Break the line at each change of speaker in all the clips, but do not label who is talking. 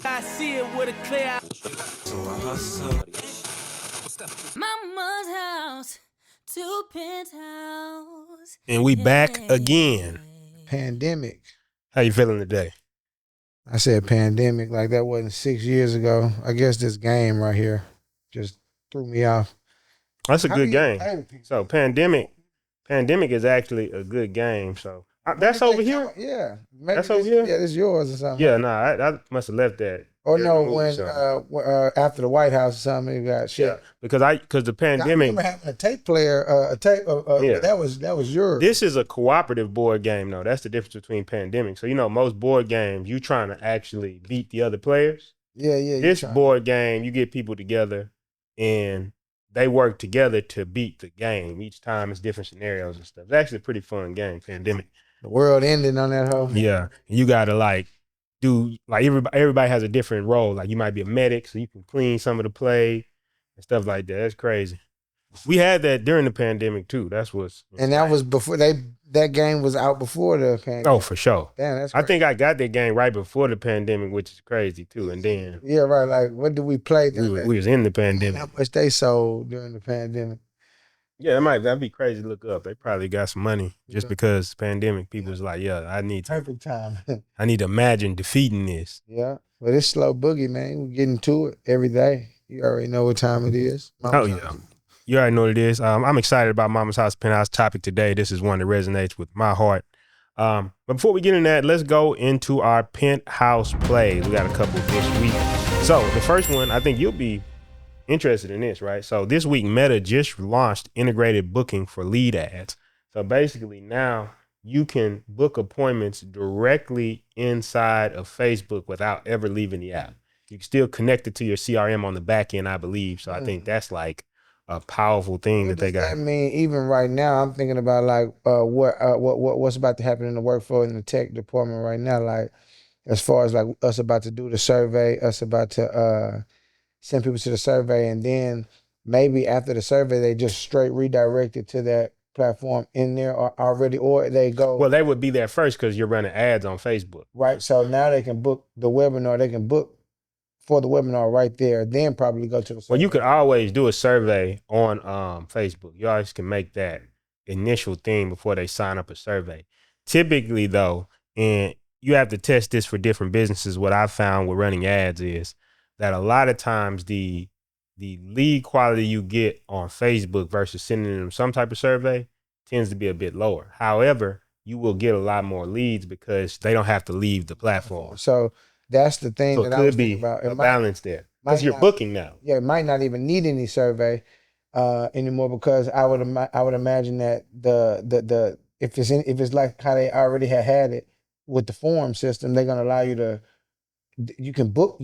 I see it with a clear eye. So I hustle.
Mama's house to Penthouse.
And we back again.
Pandemic.
How you feeling today?
I said pandemic like that wasn't 6 years ago. I guess this game right here just threw me off.
That's a
How
good
do you
game.
play with people?
So pandemic is actually a good game. So that's over here.
Yeah. Maybe
That's over here?
Yeah, this yours or something.
Yeah, I must have left that.
Or
during
no,
the movie,
when
so.
after the White House or something, it got shit.
Yeah, because the
I
pandemic.
remember having a tape player,
Yeah.
that was yours.
This is a cooperative board game, though. That's the difference between pandemic. So most board games, you trying to actually beat the other players.
Yeah.
This board game, you get people together and they work together to beat the game. Each time it's different scenarios and stuff. It's actually a pretty fun game, pandemic.
The world ending on that hoe.
Yeah. You gotta do everybody has a different role. Like you might be a medic, so you can clean some of the play and stuff like that. That's crazy. We had that during the pandemic too. That's what's insane.
And that was before that game was out before the pandemic.
Oh, for sure.
Damn, that's
I
crazy.
think I got that game right before the pandemic, which is crazy too. And then
Yeah, right. Like, what did we play?
we was in the pandemic.
How much they sold during the pandemic?
Yeah, that'd be crazy to look up. They probably got some money just because pandemic. People was like, yeah, I need
Perfect time.
to imagine defeating this.
Yeah, but it's slow boogie, man. We getting to it every day. You already know what time it is.
Oh yeah, you already know what it is. I'm excited about Mama's House Penthouse topic today. This is one that resonates with my heart. But before we get in that, let's go into our Penthouse plays. We got a couple this week. So the first one, I think you'll be interested in this, right? So this week, Meta just launched integrated booking for lead ads. So basically now you can book appointments directly inside of Facebook without ever leaving the app. You can still connect it to your CRM on the back end, I believe. So I think that's like a powerful thing that they got.
I mean, even right now, I'm thinking about like what's about to happen in the workflow in the tech department right now. Like as far as like us about to do the survey, us about to send people to the survey, and then maybe after the survey, they just straight redirect it to that platform in there already, or they go.
Well, they would be there first because you're running ads on Facebook.
Right. So now they can book the webinar. They can book for the webinar right there, then probably go to the survey.
Well, you could always do a survey on Facebook. You always can make that initial thing before they sign up a survey. Typically, though, and you have to test this for different businesses, what I found with running ads is that a lot of times the lead quality you get on Facebook versus sending them some type of survey tends to be a bit lower. However, you will get a lot more leads because they don't have to leave the platform.
So that's the thing
So
that
it
I was
could be
thinking about.
a balance there because you're booking now.
Yeah, it might not even need any survey anymore because I would imagine that the if it's like how they already had it with the form system, they're gonna allow you to. You can book,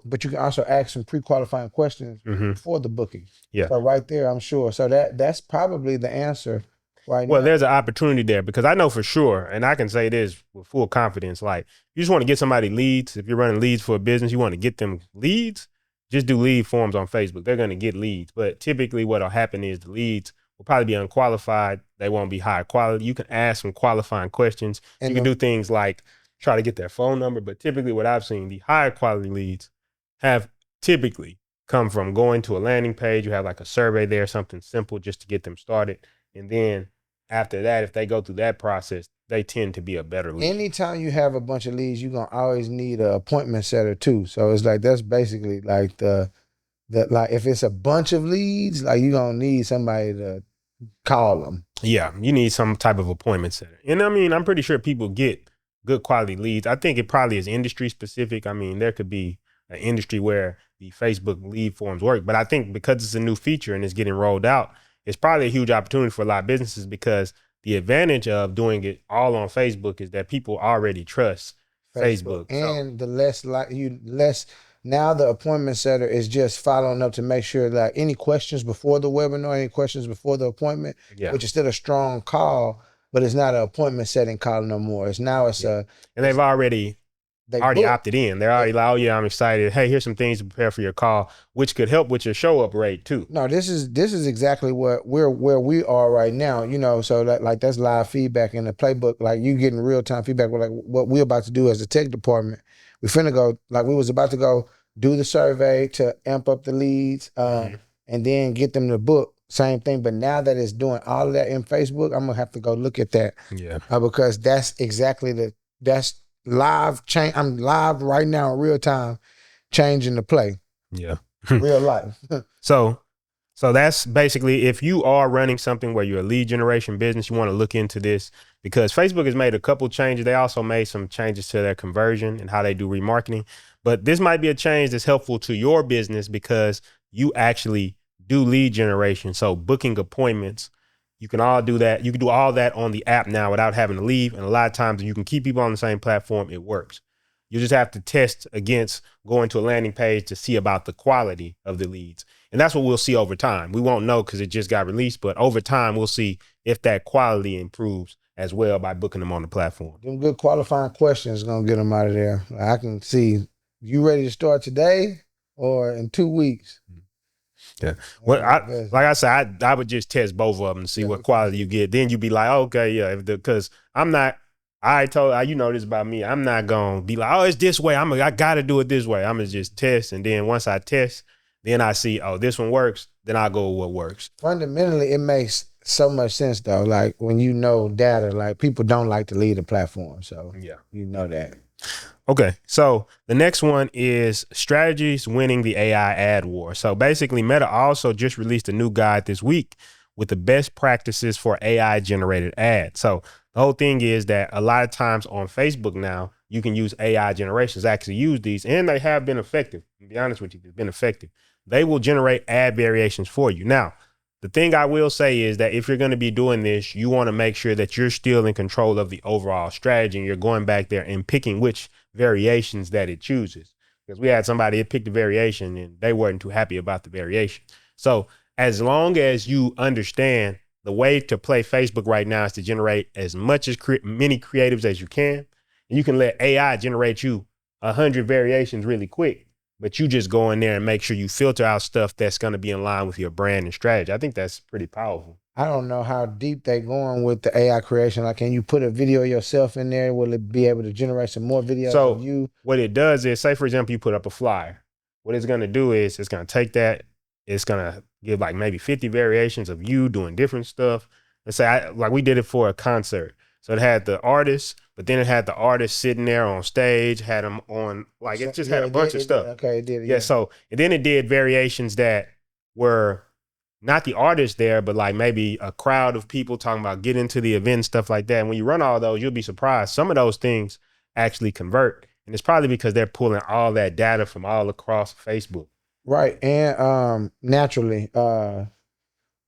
but you can also ask some pre-qualifying questions before the booking.
Yeah.
So right there, I'm sure. So that's probably the answer right now.
Well, there's an opportunity there because I know for sure, and I can say this with full confidence, like you just want to get somebody leads. If you're running leads for a business, you want to get them leads, just do lead forms on Facebook. They're going to get leads. But typically what will happen is the leads will probably be unqualified. They won't be high quality. You can ask some qualifying questions. And you can do things like try to get their phone number. But typically what I've seen, the higher quality leads have typically come from going to a landing page. You have like a survey there, something simple just to get them started. And then after that, if they go through that process, they tend to be a better lead.
Anytime you have a bunch of leads, you're going to always need an appointment setter too. So it's like, that's basically like like if it's a bunch of leads, like you're going to need somebody to call them.
Yeah, you need some type of appointment setter. And I mean, I'm pretty sure people get good quality leads. I think it probably is industry specific. I mean, there could be an industry where the Facebook lead forms work, but I think because it's a new feature and it's getting rolled out, it's probably a huge opportunity for a lot of businesses because the advantage of doing it all on Facebook is that people already trust Facebook.
And the less now the appointment setter is just following up to make sure that any questions before the webinar, any questions before the appointment, which is still a strong call, but it's not an appointment setting call no more. It's now and
they've already opted in. They're already like, oh yeah, I'm excited. Hey, here's some things to prepare for your call, which could help with your show up rate too.
No, this is exactly where we are right now. You know, so that's live feedback in the playbook. Like you getting real time feedback. Like what we're about to do as the tech department, we finna go, like we was about to go do the survey to amp up the leads, and then get them to book. Same thing, but now that it's doing all of that in Facebook, I'm gonna have to go look at that.
Yeah.
Because that's exactly that's live change. I'm live right now in real time, changing the play.
Yeah.
Real life.
So that's basically, if you are running something where you're a lead generation business, you want to look into this, because Facebook has made a couple changes. They also made some changes to their conversion and how they do remarketing. But this might be a change that's helpful to your business because you actually do lead generation. So booking appointments, you can all do that. You can do all that on the app now without having to leave. And a lot of times you can keep people on the same platform. It works. You just have to test against going to a landing page to see about the quality of the leads. And that's what we'll see over time. We won't know because it just got released, but over time, we'll see if that quality improves as well by booking them on the platform.
Them good qualifying questions going to get them out of there. I can see, you ready to start today or in 2 weeks?
Yeah. Well, like I said, I would just test both of them to see what quality you get. Then you'd be like, okay, yeah, because I told you know this about me. I'm not gonna be like, oh, it's this way. I gotta do it this way. I'm gonna just test, and then once I test, then I see, oh, this one works. Then I go with what works.
Fundamentally, it makes so much sense though. Like when you know data, like people don't like to leave the platform, so
yeah,
you know that.
Okay, so the next one is strategies winning the AI ad war. So basically, Meta also just released a new guide this week with the best practices for AI generated ads. So the whole thing is that a lot of times on Facebook now, you can use AI generations, actually use these, and they have been effective. To be honest with you, they've been effective. They will generate ad variations for you. Now, the thing I will say is that if you're going to be doing this, you want to make sure that you're still in control of the overall strategy and you're going back there and picking which variations that it chooses. Because we had somebody that picked a variation and they weren't too happy about the variation. So as long as you understand the way to play Facebook right now is to generate as much as many creatives as you can, and you can let AI generate you 100 variations really quick, but you just go in there and make sure you filter out stuff that's going to be in line with your brand and strategy. I think that's pretty powerful.
I don't know how deep they going with the AI creation. Like, can you put a video of yourself in there? Will it be able to generate some more videos of you?
What it does is, say, for example, you put up a flyer. What it's going to do is it's going to take that. It's going to give like maybe 50 variations of you doing different stuff. Let's say, like we did it for a concert. So it had the artist, but then it had the artist sitting there on stage, had them on, like it just had a bunch of stuff.
Okay, it did.
Yeah. So, and then it did variations that were not the artist there, but like maybe a crowd of people talking about get into the event, stuff like that. And when you run all those, you'll be surprised. Some of those things actually convert. And it's probably because they're pulling all that data from all across Facebook.
Right. And naturally,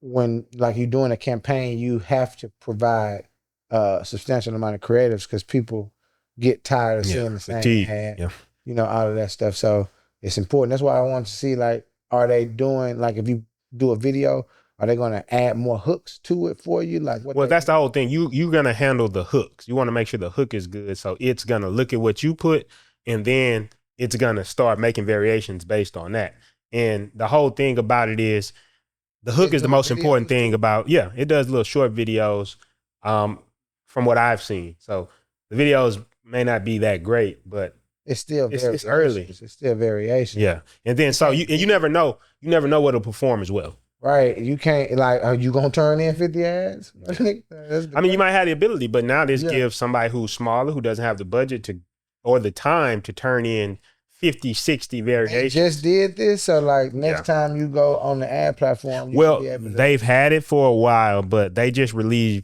when like you're doing a campaign, you have to provide a substantial amount of creatives because people get tired of seeing the same ad, you know, all of that stuff. So it's important. That's why I want to see, like, are they doing, like, if you do a video, are they going to add more hooks to it for you? Like, what? Well,
that's the whole thing. You're going to handle the hooks. You want to make sure the hook is good. So it's going to look at what you put, and then it's going to start making variations based on that. And the whole thing about it is the hook is the most important thing about, it does little short videos from what I've seen. So the videos may not be that great, but
it's still
it's early.
It's still variation.
Yeah. And then so you never know what'll perform as well.
Right. You can't, like, are you going to turn in 50 ads?
I mean, you might have the ability, but now this gives somebody who's smaller, who doesn't have the budget or the time to turn in 50, 60 variations.
They just did this, so like next time you go on the ad platform, you should be able to.
They've had it for a while, but they just released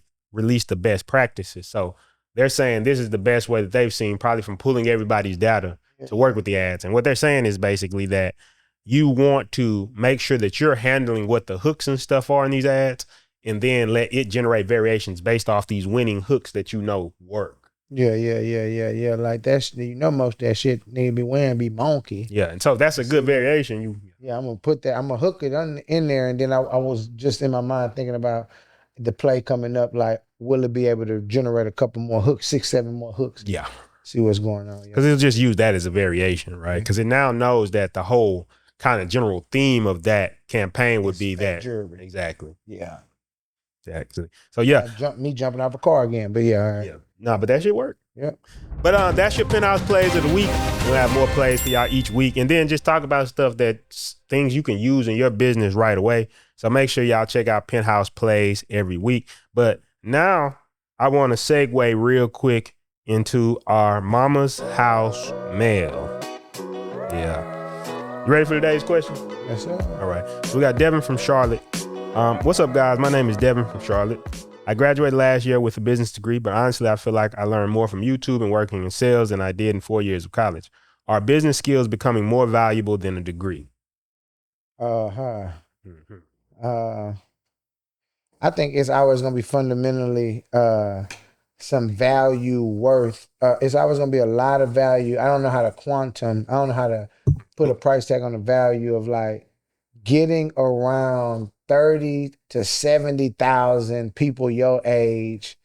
the best practices. So they're saying this is the best way that they've seen, probably from pulling everybody's data to work with the ads. And what they're saying is basically that you want to make sure that you're handling what the hooks and stuff are in these ads, and then let it generate variations based off these winning hooks that you know work.
Yeah. Like that's, you know, most of that shit need to be wearing be monkey.
Yeah, and so that's a good variation.
I'm gonna put that. I'm gonna hook it in there, and then I was just in my mind thinking about the play coming up. Like, will it be able to generate a couple more hooks, 6, 7 more hooks?
Yeah.
See what's going on.
Because it'll just use that as a variation, right? Because it now knows that the whole kind of general theme of that campaign would be that.
Jury.
Exactly.
Yeah.
Exactly. So yeah.
Me jumping out of a car again, but yeah. All right.
Yeah. No, but that shit work.
Yep.
But that's your Penthouse plays of the week. We'll have more plays for y'all each week. And then just talk about stuff things you can use in your business right away. So make sure y'all check out Penthouse plays every week. But now I want to segue real quick into our Mama's House mail. Yeah. You ready for today's question?
Yes, sir.
All right. So we got Devin from Charlotte. What's up, guys? My name is Devin from Charlotte. I graduated last year with a business degree, but honestly, I feel like I learned more from YouTube and working in sales than I did in 4 years of college. Are business skills becoming more valuable than a degree?
Mm-hmm. I think it's always going to be fundamentally some value worth. It's always going to be a lot of value. I don't know how to I don't know how to put a price tag on the value of like getting around 30 to 70,000 people your age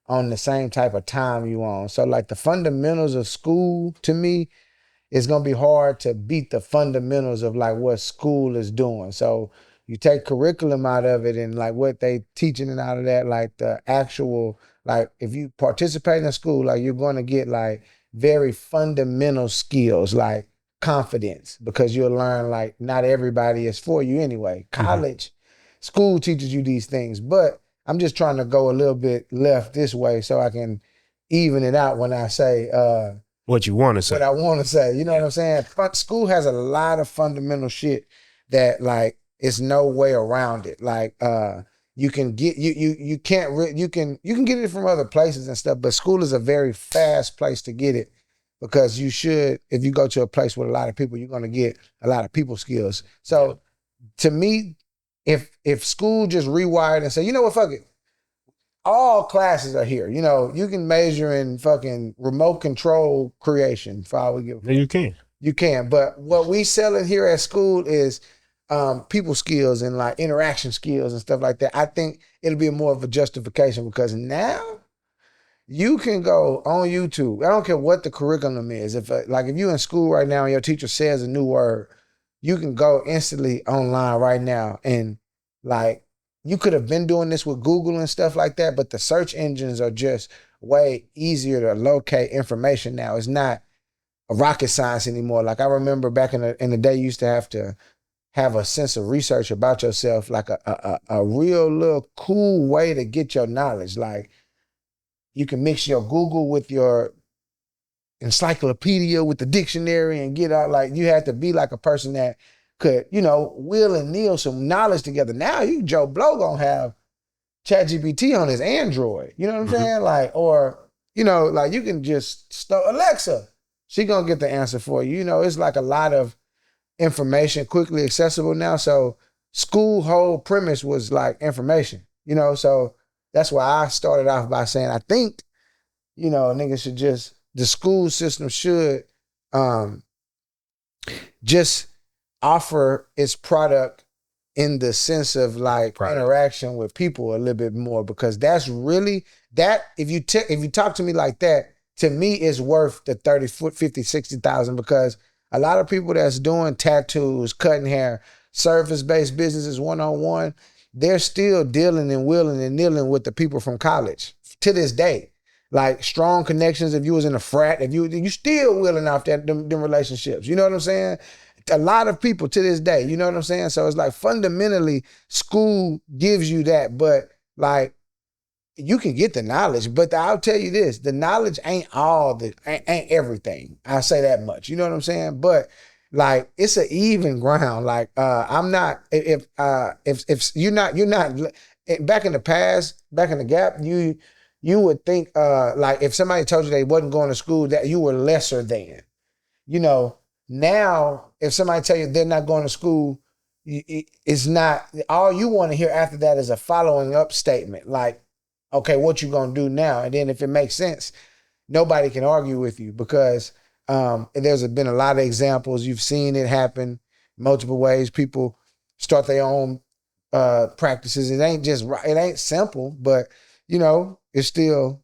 on the same type of time you on. So like the fundamentals of school to me, it's gonna be hard to beat the fundamentals of like what school is doing. So you take curriculum out of it and like what they teaching and out of that, like the actual, like if you participate in school, like you're gonna get like very fundamental skills like confidence, because you'll learn like not everybody is for you anyway. College, school teaches you these things, but I'm just trying to go a little bit left this way so I can even it out when I say
what you want to say.
what I want to say. You know what I'm saying? School has a lot of fundamental shit that like it's no way around it. Like you can get you can't you can get it from other places and stuff, but school is a very fast place to get it, because you should, if you go to a place with a lot of people, you're gonna get a lot of people skills. So to me, if school just rewired and say, you know what, fuck it, all classes are here. You know, you can major in fucking remote control creation for all we give.
Yeah, you can.
You can. But what we selling here at school is people skills and like interaction skills and stuff like that. I think it'll be more of a justification, because now you can go on YouTube. I don't care what the curriculum is. If you're in school right now and your teacher says a new word, you can go instantly online right now and like, you could have been doing this with Google and stuff like that, but the search engines are just way easier to locate information now. It's not a rocket science anymore. Like I remember back in the day, you used to have a sense of research about yourself, like a real little cool way to get your knowledge. Like you can mix your Google with your encyclopedia with the dictionary and get out. Like you had to be like a person that could, you know, wheel and kneel some knowledge together. Now Joe Blow gonna have ChatGPT on his Android. You know what I'm saying? Like, or, you know, like you can just Alexa, she gonna get the answer for you. You know, it's like a lot of information quickly accessible now. So school whole premise was like information, you know, so that's why I started off by saying, I think, you know, niggas should just, the school system should just offer its product in the sense of like interaction with people a little bit more, because that's really that. If you talk to me like that, to me it's worth the 30, 50, 60,000, because a lot of people that's doing tattoos, cutting hair, service-based businesses one-on-one, they're still dealing and willing and kneeling with the people from college to this day. Like strong connections. If you was in a frat, if you still willing off them relationships. You know what I'm saying? A lot of people to this day, you know what I'm saying? So it's like fundamentally school gives you that, but like you can get the knowledge, but I'll tell you this, the knowledge ain't ain't everything. I'll say that much. You know what I'm saying? But like it's an even ground. Like I'm not, if you're not back in the past, back in the gap, you would think like if somebody told you they wasn't going to school, that you were lesser than. You know, now if somebody tell you they're not going to school, it's not, all you want to hear after that is a following up statement. Like, okay, what you gonna do now? And then if it makes sense, nobody can argue with you, because there's been a lot of examples. You've seen it happen multiple ways. People start their own practices. It ain't simple, but you know, it's still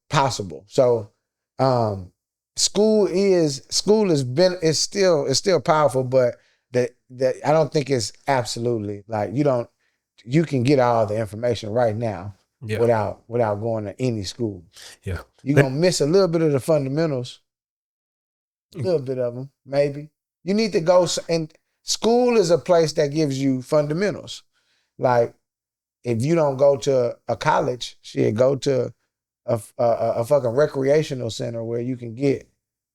possible. So school is still powerful, but that I don't think it's absolutely like you can get all the information right now.
Yeah.
without going to any school.
Yeah.
You're going to miss a little bit of the fundamentals, a little bit of them, maybe. You need to go, and school is a place that gives you fundamentals. Like, if you don't go to a college, shit, go to a fucking recreational center where you can get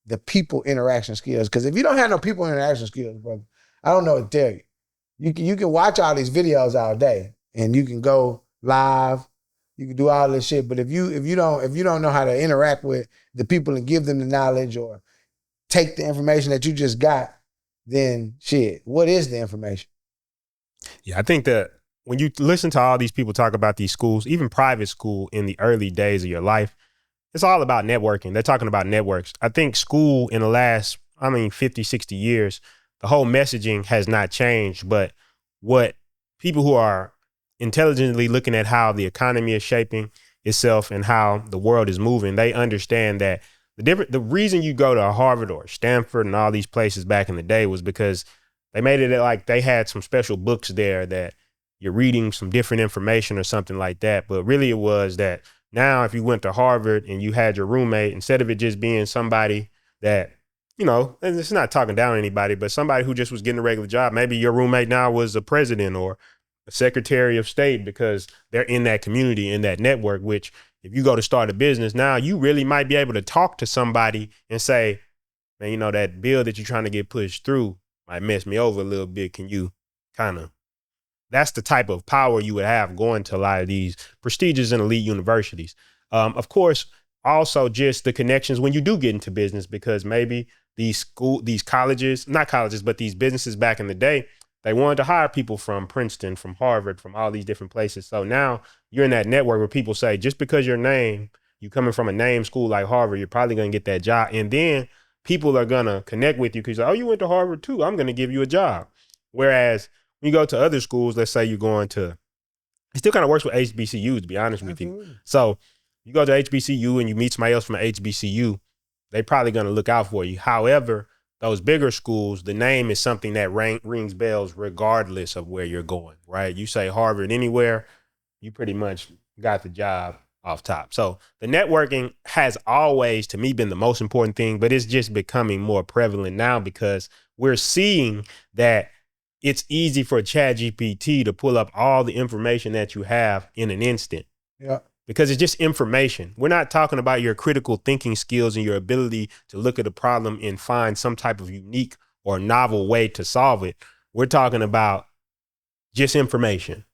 the people interaction skills. Because if you don't have no people interaction skills, brother, I don't know what to tell you. You can watch all these videos all day, and you can go live. You can do all this shit, but if you don't know how to interact with the people and give them the knowledge or take the information that you just got, then shit, what is the information?
Yeah, I think that when you listen to all these people talk about these schools, even private school in the early days of your life, it's all about networking. They're talking about networks. I think school in the last, 50, 60 years, the whole messaging has not changed, but what people who are intelligently looking at how the economy is shaping itself and how the world is moving, they understand that the reason you go to Harvard or Stanford and all these places back in the day was because they made it like they had some special books there that you're reading some different information or something like that. But really it was that now if you went to Harvard and you had your roommate, instead of it just being somebody that, and it's not talking down on anybody, but somebody who just was getting a regular job, maybe your roommate now was a president or a secretary of state because they're in that community, in that network, which if you go to start a business now, you really might be able to talk to somebody and say, man, that bill that you're trying to get pushed through might mess me over a little bit. Can you that's the type of power you would have going to a lot of these prestigious and elite universities. Of course, also just the connections when you do get into business, because maybe these colleges, not colleges, but these businesses back in the day, they wanted to hire people from Princeton, from Harvard, from all these different places. So now you're in that network where people say, just because you coming from a name school like Harvard, you're probably going to get that job. And then people are going to connect with you because, oh, you went to Harvard too. I'm going to give you a job. Whereas when you go to other schools, let's say you're going to, it still kind of works with HBCUs, to be honest with you. So you go to HBCU and you meet somebody else from an HBCU, they probably going to look out for you. However, those bigger schools, the name is something that rings bells regardless of where you're going, right? You say Harvard anywhere, you pretty much got the job off top. So the networking has always, to me, been the most important thing, but it's just becoming more prevalent now because we're seeing that it's easy for ChatGPT to pull up all the information that you have in an instant.
Yeah.
Because it's just information. We're not talking about your critical thinking skills and your ability to look at a problem and find some type of unique or novel way to solve it. We're talking about just information.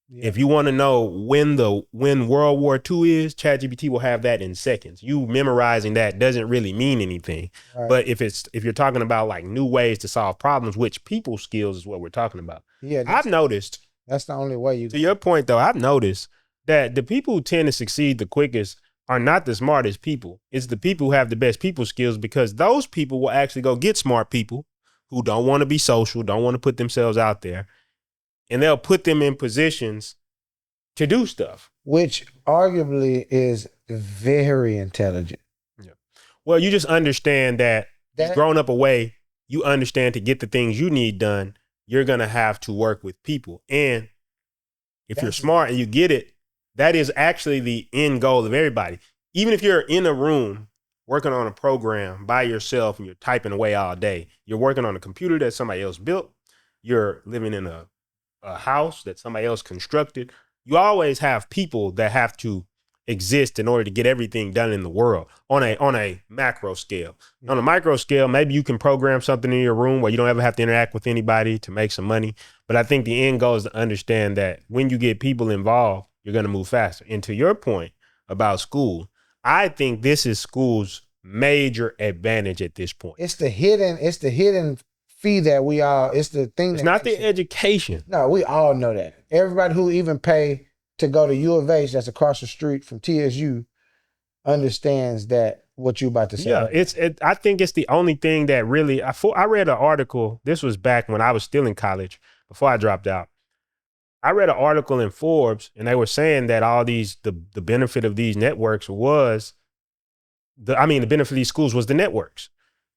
Yeah. If you want to know when World War II is, ChatGPT will have that in seconds. You memorizing that doesn't really mean anything. Right. But if you're talking about like new ways to solve problems, which people skills is what we're talking about. Yeah, I've noticed.
That's the only way you.
To your point though, I've noticed that the people who tend to succeed the quickest are not the smartest people. It's the people who have the best people skills, because those people will actually go get smart people who don't want to be social, don't want to put themselves out there, and they'll put them in positions to do stuff.
Which arguably is very intelligent.
Yeah. Well, you just understand that you've grown up a way, you understand to get the things you need done, you're going to have to work with people. And if you're smart and you get it, that is actually the end goal of everybody. Even if you're in a room working on a program by yourself and you're typing away all day, you're working on a computer that somebody else built, you're living in a house that somebody else constructed, you always have people that have to exist in order to get everything done in the world on a macro scale. On a micro scale, maybe you can program something in your room where you don't ever have to interact with anybody to make some money. But I think the end goal is to understand that when you get people involved, you're going to move faster. And to your point about school, I think this is school's major advantage at this point.
It's the hidden fee that we all, it's the thing.
It's not the education.
No, we all know that. Everybody who even pay to go to U of H that's across the street from TSU understands that what you about to say.
Yeah, I think it's the only thing that really, I read an article, this was back when I was still in college, before I dropped out. I read an article in Forbes and they were saying that all these, the benefit of these networks was, the benefit of these schools was the networks.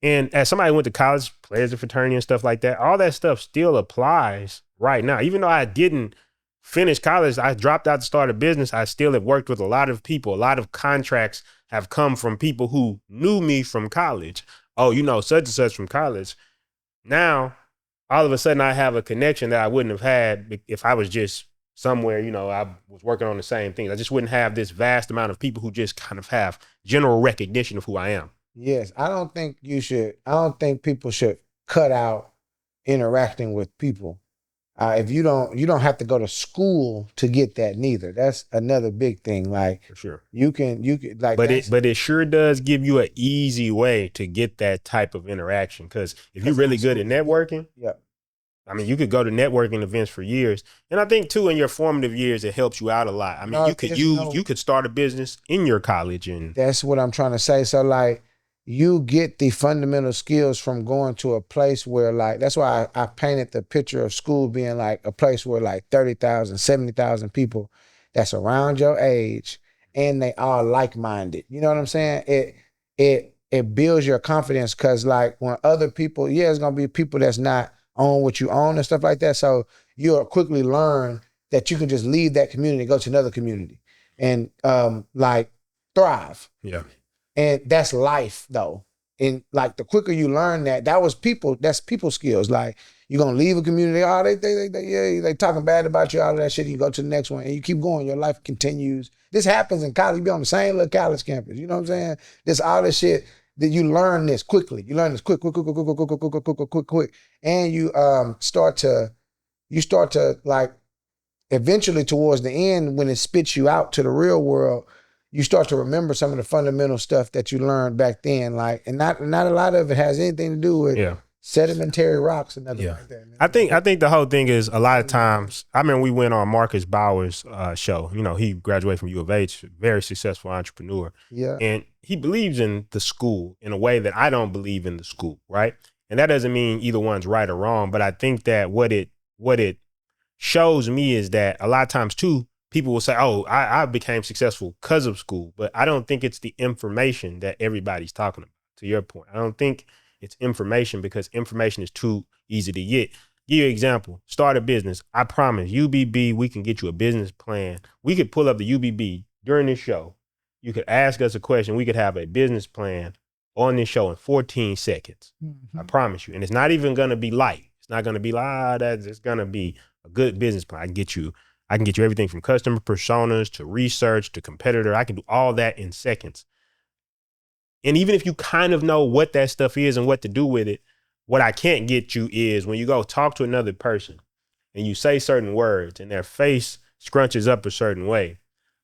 And as somebody who went to college, players of fraternity and stuff like that, all that stuff still applies right now. Even though I didn't finished college, I dropped out to start a business. I still have worked with a lot of people. A lot of contracts have come from people who knew me from college. Oh, you know, such and such from college. Now, all of a sudden I have a connection that I wouldn't have had if I was just somewhere, you know, I was working on the same things. I just wouldn't have this vast amount of people who just kind of have general recognition of who I am.
Yes, I don't think people should cut out interacting with people. If you don't have to go to school to get that neither. That's another big thing. Like,
for sure,
you can like,
but it sure does give you an easy way to get that type of interaction. Because if you're really good at networking,
yeah,
I mean, you could go to networking events for years, and I think too in your formative years it helps you out a lot. I mean, you could start a business in your college, and
that's what I'm trying to say. So like, you get the fundamental skills from going to a place where, like, that's why I painted the picture of school being like a place where like 30,000, 70,000 people that's around your age and they all like-minded. You know what I'm saying? It builds your confidence, because like when other people, yeah, it's gonna be people that's not on what you own and stuff like that. So you'll quickly learn that you can just leave that community and go to another community and like thrive.
yeah.
And that's life though. And like the quicker you learn that's people skills. Like, you're gonna leave a community, they talking bad about you, all of that shit, you go to the next one and you keep going, your life continues. This happens in college, you be on the same little college campus, you know what I'm saying? This all this shit that you learn this quickly. You learn this quick. And you start to like, eventually towards the end, when it spits you out to the real world, you start to remember some of the fundamental stuff that you learned back then. Like, and not a lot of it has anything to do with sedimentary rocks and nothing like that.
I think the whole thing is, a lot of times, I remember we went on Marcus Bauer's show. You know, he graduated from U of H, very successful entrepreneur.
Yeah.
And he believes in the school in a way that I don't believe in the school, right? And that doesn't mean either one's right or wrong, but I think that what it shows me is that a lot of times too, people will say, oh, I became successful because of school, but I don't think it's the information that everybody's talking about, to your point. I don't think it's information, because information is too easy to get. Give you an example, start a business. I promise, UBB, we can get you a business plan. We could pull up the UBB during this show. You could ask us a question. We could have a business plan on this show in 14 seconds. Mm-hmm. I promise you. And it's not even going to be light. It's not going to be like, it's going to be a good business plan. I can get you everything from customer personas to research to competitor. I can do all that in seconds. And even if you kind of know what that stuff is and what to do with it, what I can't get you is when you go talk to another person and you say certain words and their face scrunches up a certain way,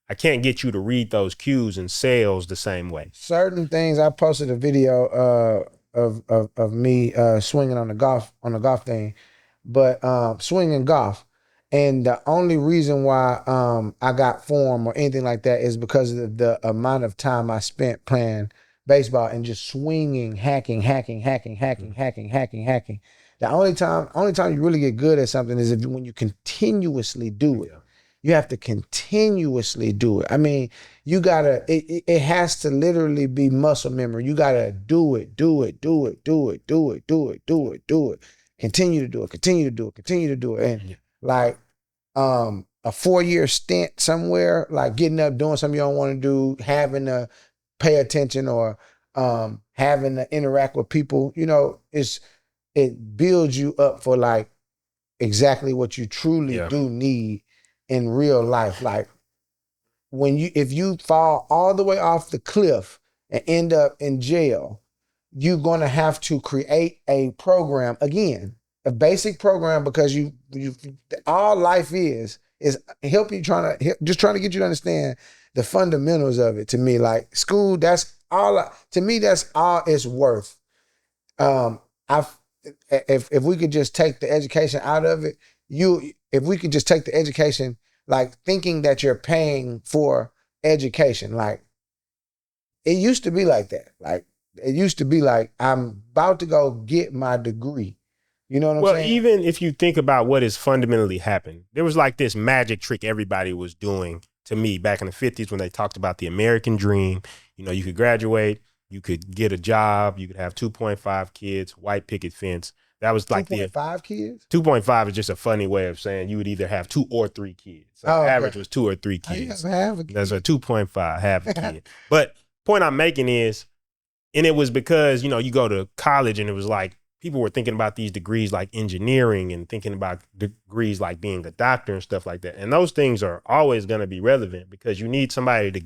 I can't get you to read those cues in sales the same way.
Certain things, I posted a video of me swinging on the golf thing, but swinging golf. And the only reason why I got form or anything like that is because of the amount of time I spent playing baseball and just swinging, hacking. The only time you really get good at something is when you continuously do it. You have to continuously do it. I mean, you gotta, it has to literally be muscle memory. You gotta do it. Continue to do it. And like a 4-year stint somewhere, like getting up, doing something you don't want to do, having to pay attention or having to interact with people, you know, it builds you up for like exactly what you truly do need in real life. Like if you fall all the way off the cliff and end up in jail, you're going to have to create a program again, a basic program, because you all life is help you trying to get you to understand the fundamentals of it. To me, like school, that's all it's worth. If we could just take the education out of it, if we could just take the education, like thinking that you're paying for education, like it used to be like that. Like it used to be like, I'm about to go get my degree. You know what I'm saying? Well,
even if you think about what has fundamentally happened, there was like this magic trick everybody was doing to me back in the 50s when they talked about the American dream. You know, you could graduate, You could get a job. You could have 2.5 kids, white picket fence. That was like
2.5 kids?
2.5 is just a funny way of saying you would either have 2 or 3 kids. So average was 2 or 3 kids. That's a 2.5, half a kid. But point I'm making is, and it was because, you go to college and it was like, people were thinking about these degrees like engineering and thinking about degrees like being a doctor and stuff like that. And those things are always going to be relevant because you need somebody to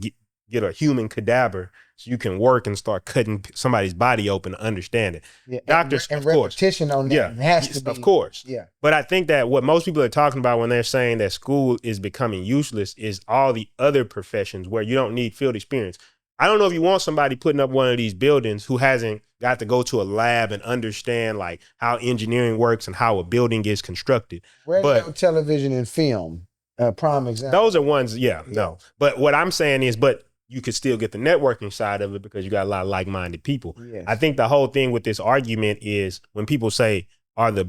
get a human cadaver so you can work and start cutting somebody's body open to understand it.
Yeah,
Doctors,
and
of course.
repetition on that has to be.
Of course.
Yeah.
But I think that what most people are talking about when they're saying that school is becoming useless is all the other professions where you don't need field experience. I don't know if you want somebody putting up one of these buildings who hasn't got to go to a lab and understand like how engineering works and how a building is constructed.
Radio, television, and film, prime example.
Those are ones, no. But what I'm saying is, but you could still get the networking side of it because you got a lot of like-minded people.
Yes.
I think the whole thing with this argument is when people say, are the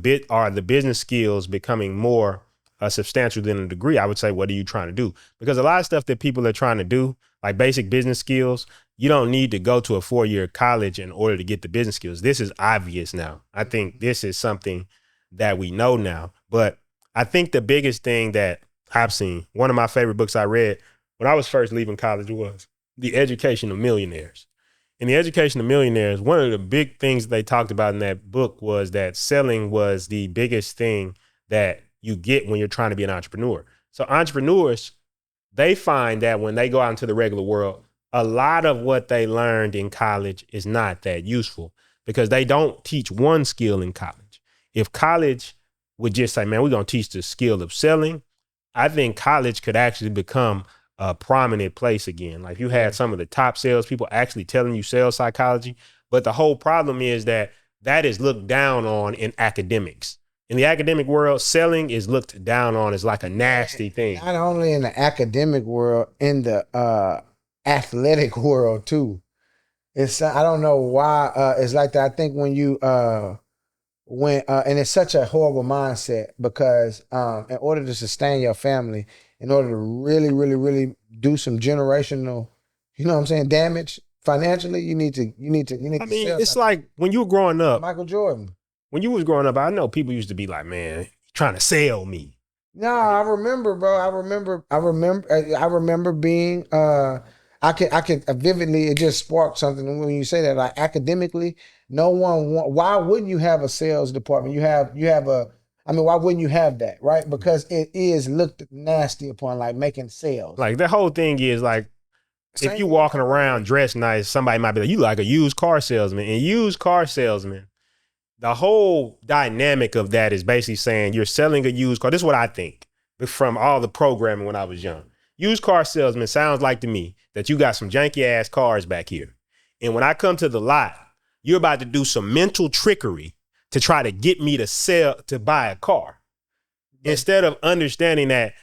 business skills becoming more substantial than a degree? I would say, what are you trying to do? Because a lot of stuff that people are trying to do, like basic business skills, you don't need to go to a 4-year college in order to get the business skills. This is obvious now. I think this is something that we know now. But I think the biggest thing that I've seen, one of my favorite books I read when I was first leaving college was The Education of Millionaires. In The Education of Millionaires, one of the big things they talked about in that book was that selling was the biggest thing that you get when you're trying to be an entrepreneur. So entrepreneurs, they find that when they go out into the regular world, a lot of what they learned in college is not that useful because they don't teach one skill in college. If college would just say, man, we're going to teach the skill of selling, I think college could actually become a prominent place again. Like you had some of the top salespeople actually telling you sales psychology, but the whole problem is that is looked down on in academics. In the academic world, selling is looked down on as like a nasty thing.
Not only in the academic world, in the athletic world too. I don't know why it's like that. I think when you and it's such a horrible mindset because in order to sustain your family, in order to really, really, really do some generational, damage financially, you need to.
I mean, it's like when you were growing up,
Michael Jordan.
When you was growing up, I know people used to be like, man, trying to sell me.
No, I remember, bro. I remember being. I could vividly. It just sparked something when you say that. Like academically, no one. Why wouldn't you have a sales department? You have a. I mean, why wouldn't you have that, right? Because it is looked nasty upon, like making sales.
Like the whole thing is like, if you walking around dressed nice, somebody might be like, you like a used car salesman. And used car salesman, the whole dynamic of that is basically saying you're selling a used car. This is what I think from all the programming when I was young. Used car salesman sounds like to me that you got some janky ass cars back here. And when I come to the lot, you're about to do some mental trickery to try to get me to buy a car. Instead of understanding that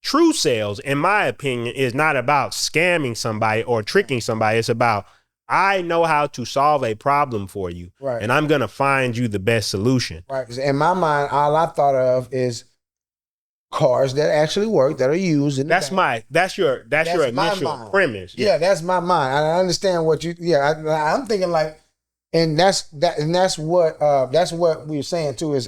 true sales, in my opinion, is not about scamming somebody or tricking somebody. It's about, I know how to solve a problem for you, right, and I'm going to find you the best solution.
Right. In my mind, all I thought of is cars that actually work, that are used.
That's your initial premise.
Yeah, that's my mind. I understand what you. Yeah, I'm thinking like, and that's what we were saying too.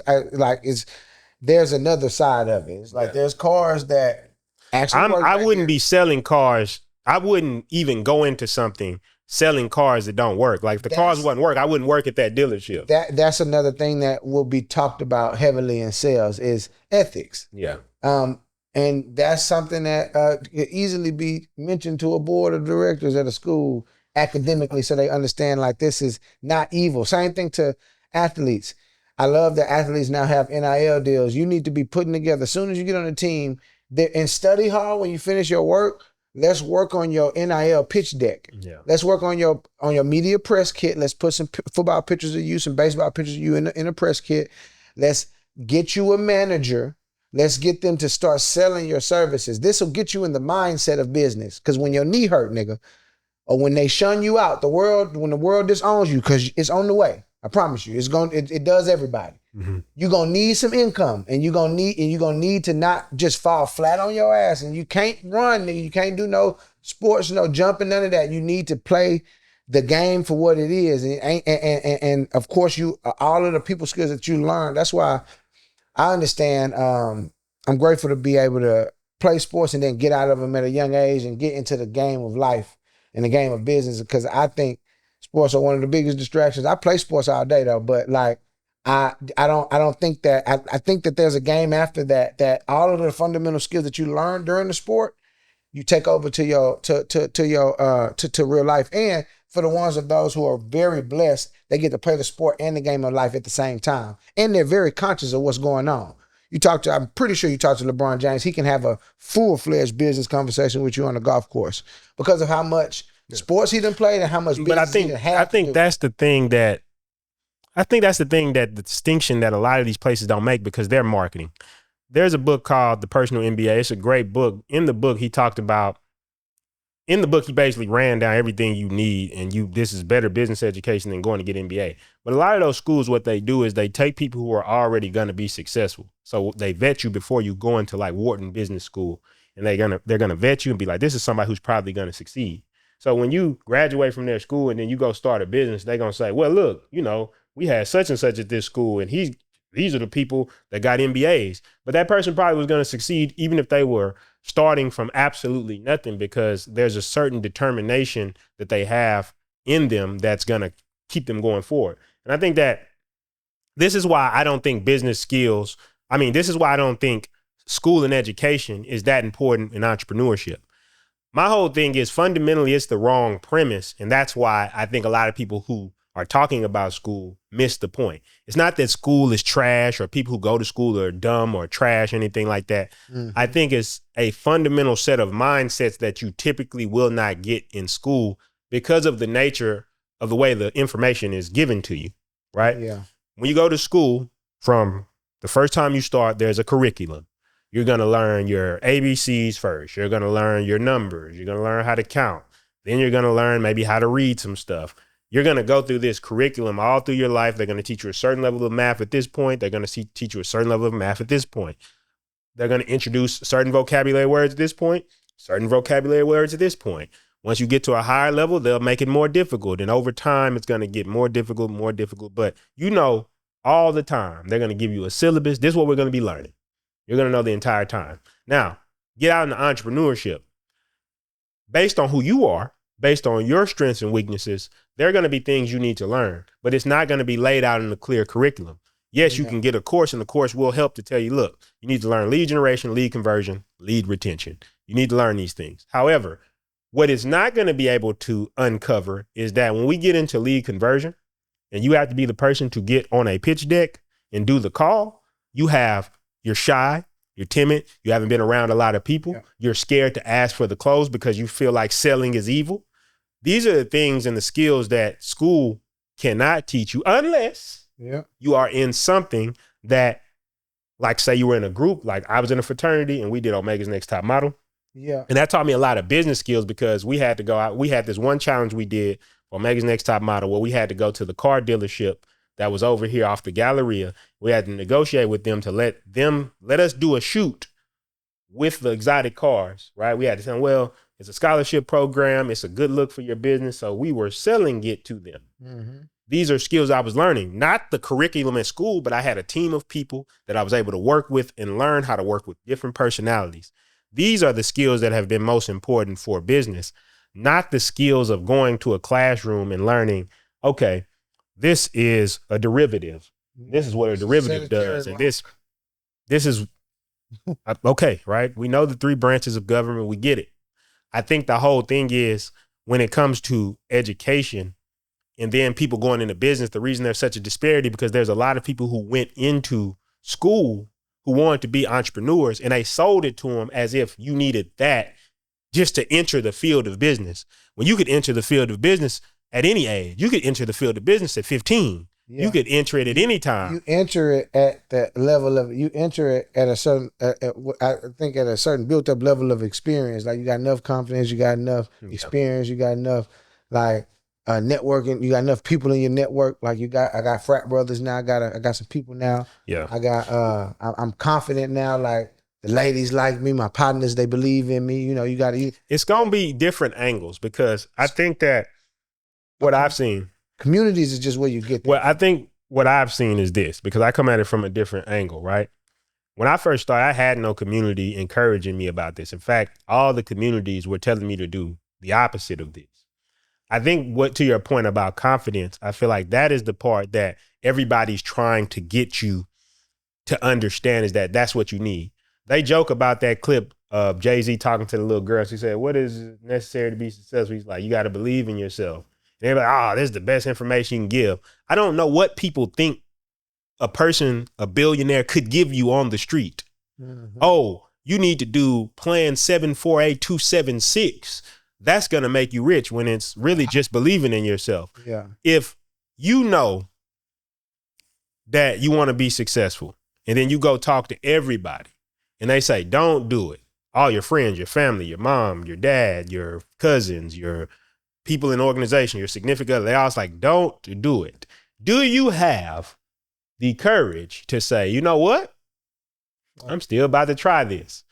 There's another side of it. It's like there's cars that actually work.
I wouldn't be selling cars. I wouldn't even go into something selling cars that don't work. Like if the cars wouldn't work, I wouldn't work at that dealership.
That's another thing that will be talked about heavily in sales is ethics.
Yeah.
And that's something that could easily be mentioned to a board of directors at a school academically so they understand like this is not evil. Same thing to athletes. I love that athletes now have NIL deals. You need to be putting together, as soon as you get on the team, in study hall, when you finish your work, let's work on your NIL pitch deck.
Yeah.
Let's work on your media press kit. Let's put some football pictures of you, some baseball pictures of you in a press kit. Let's get you a manager. Let's get them to start selling your services. This will get you in the mindset of business. Because when your knee hurt, nigga, or when they shun you out, when the world disowns you, because it's on the way. I promise you, it does everybody. Mm-hmm. You're gonna need some income, and you're gonna need to not just fall flat on your ass. And you can't run, nigga. You can't do no sports, no jumping, none of that. You need to play the game for what it is, and of course you all of the people skills that you learn. That's why I understand. I'm grateful to be able to play sports and then get out of them at a young age and get into the game of life and the game of business, because I think sports are one of the biggest distractions. I play sports all day though, but like I don't think that I think that there's a game after that all of the fundamental skills that you learn during the sport you take over to your to real life. And for the ones of those who are very blessed, they get to play the sport and the game of life at the same time, and they're very conscious of what's going on. I'm pretty sure you talk to LeBron James, he can have a full-fledged business conversation with you on the golf course because of how much sports he done played and how much business he done had.
I think that's the thing that the distinction that a lot of these places don't make, because they're marketing. There's a book called The Personal MBA. It's a great book. In the book, he basically ran down everything you need, and this is better business education than going to get MBA. But a lot of those schools, what they do is they take people who are already going to be successful. So they vet you before you go into like Wharton Business School, and they're gonna vet you and be like, this is somebody who's probably going to succeed. So when you graduate from their school and then you go start a business, they're gonna say, well, look, we had such and such at this school, and these are the people that got MBAs. But that person probably was going to succeed even if they were starting from absolutely nothing, because there's a certain determination that they have in them that's going to keep them going forward. And I think that this is why I don't think this is why I don't think school and education is that important in entrepreneurship. My whole thing is fundamentally it's the wrong premise. And that's why I think a lot of people who are talking about school miss the point. It's not that school is trash or people who go to school are dumb or trash, anything like that. Mm-hmm. I think it's a fundamental set of mindsets that you typically will not get in school because of the nature of the way the information is given to you, right?
Yeah.
When you go to school, from the first time you start, there's a curriculum. You're going to learn your ABCs first. You're going to learn your numbers. You're going to learn how to count. Then you're going to learn maybe how to read some stuff. You're going to go through this curriculum all through your life. They're going to teach you a certain level of math at this point. They're going to teach you a certain level of math at this point. They're going to introduce certain vocabulary words at this point, certain vocabulary words at this point. Once you get to a higher level, they'll make it more difficult. And over time, it's going to get more difficult. But all the time, they're going to give you a syllabus. This is what we're going to be learning. You're going to know the entire time. Now, get out into entrepreneurship. Based on who you are, based on your strengths and weaknesses, there are going to be things you need to learn, but it's not going to be laid out in a clear curriculum. Yes, you can get a course, and the course will help to tell you, look, you need to learn lead generation, lead conversion, lead retention. You need to learn these things. However, what it's not going to be able to uncover is that when we get into lead conversion and you have to be the person to get on a pitch deck and do the call, you're shy, you're timid, you haven't been around a lot of people, you're scared to ask for the close because you feel like selling is evil. These are the things and the skills that school cannot teach you unless you are in something that, like say you were in a group, like I was in a fraternity and we did Omega's Next Top Model.
Yeah.
And that taught me a lot of business skills because we had to go out. We had this one challenge we did for Omega's Next Top Model where we had to go to the car dealership that was over here off the Galleria. We had to negotiate with them to let us do a shoot with the exotic cars, right? We had to tell them, well, it's a scholarship program. It's a good look for your business. So we were selling it to them. Mm-hmm. These are skills I was learning, not the curriculum at school, but I had a team of people that I was able to work with and learn how to work with different personalities. These are the skills that have been most important for business, not the skills of going to a classroom and learning, okay, this is a derivative. This is what a derivative does. And this is, okay, right? We know the three branches of government. We get it. I think the whole thing is when it comes to education and then people going into business, the reason there's such a disparity because there's a lot of people who went into school who wanted to be entrepreneurs and they sold it to them as if you needed that just to enter the field of business. When you could enter the field of business at any age, you could enter the field of business at 15. Yeah. You could enter it at any time.
You enter it at the level of, you enter it at a certain, I think at a certain built up level of experience. Like you got enough confidence, you got enough experience, you got enough like networking, you got enough people in your network. Like I got frat brothers now. I got some people now.
Yeah.
I'm confident now. Like the ladies like me, my partners, they believe in me. You know, you got to.
It's going to be different angles because I think that what I've seen.
Communities is just where you get that.
Well, I think what I've seen is this, because I come at it from a different angle, right? When I first started, I had no community encouraging me about this. In fact, all the communities were telling me to do the opposite of this. I think what, to your point about confidence, I feel like that is the part that everybody's trying to get you to understand, is that that's what you need. They joke about that clip of Jay-Z talking to the little girl. She said, what is necessary to be successful? He's like, you got to believe in yourself. And they're like, oh, this is the best information you can give. I don't know what people think a person, a billionaire, could give you on the street. Mm-hmm. Oh, you need to do plan 748276. That's going to make you rich, when it's really just believing in yourself.
Yeah.
If you know that you want to be successful, and then you go talk to everybody and they say, don't do it. All your friends, your family, your mom, your dad, your cousins, your people in the organization, your significant other, they all like, don't do it. Do you have the courage to say, you know what? I'm still about to try this.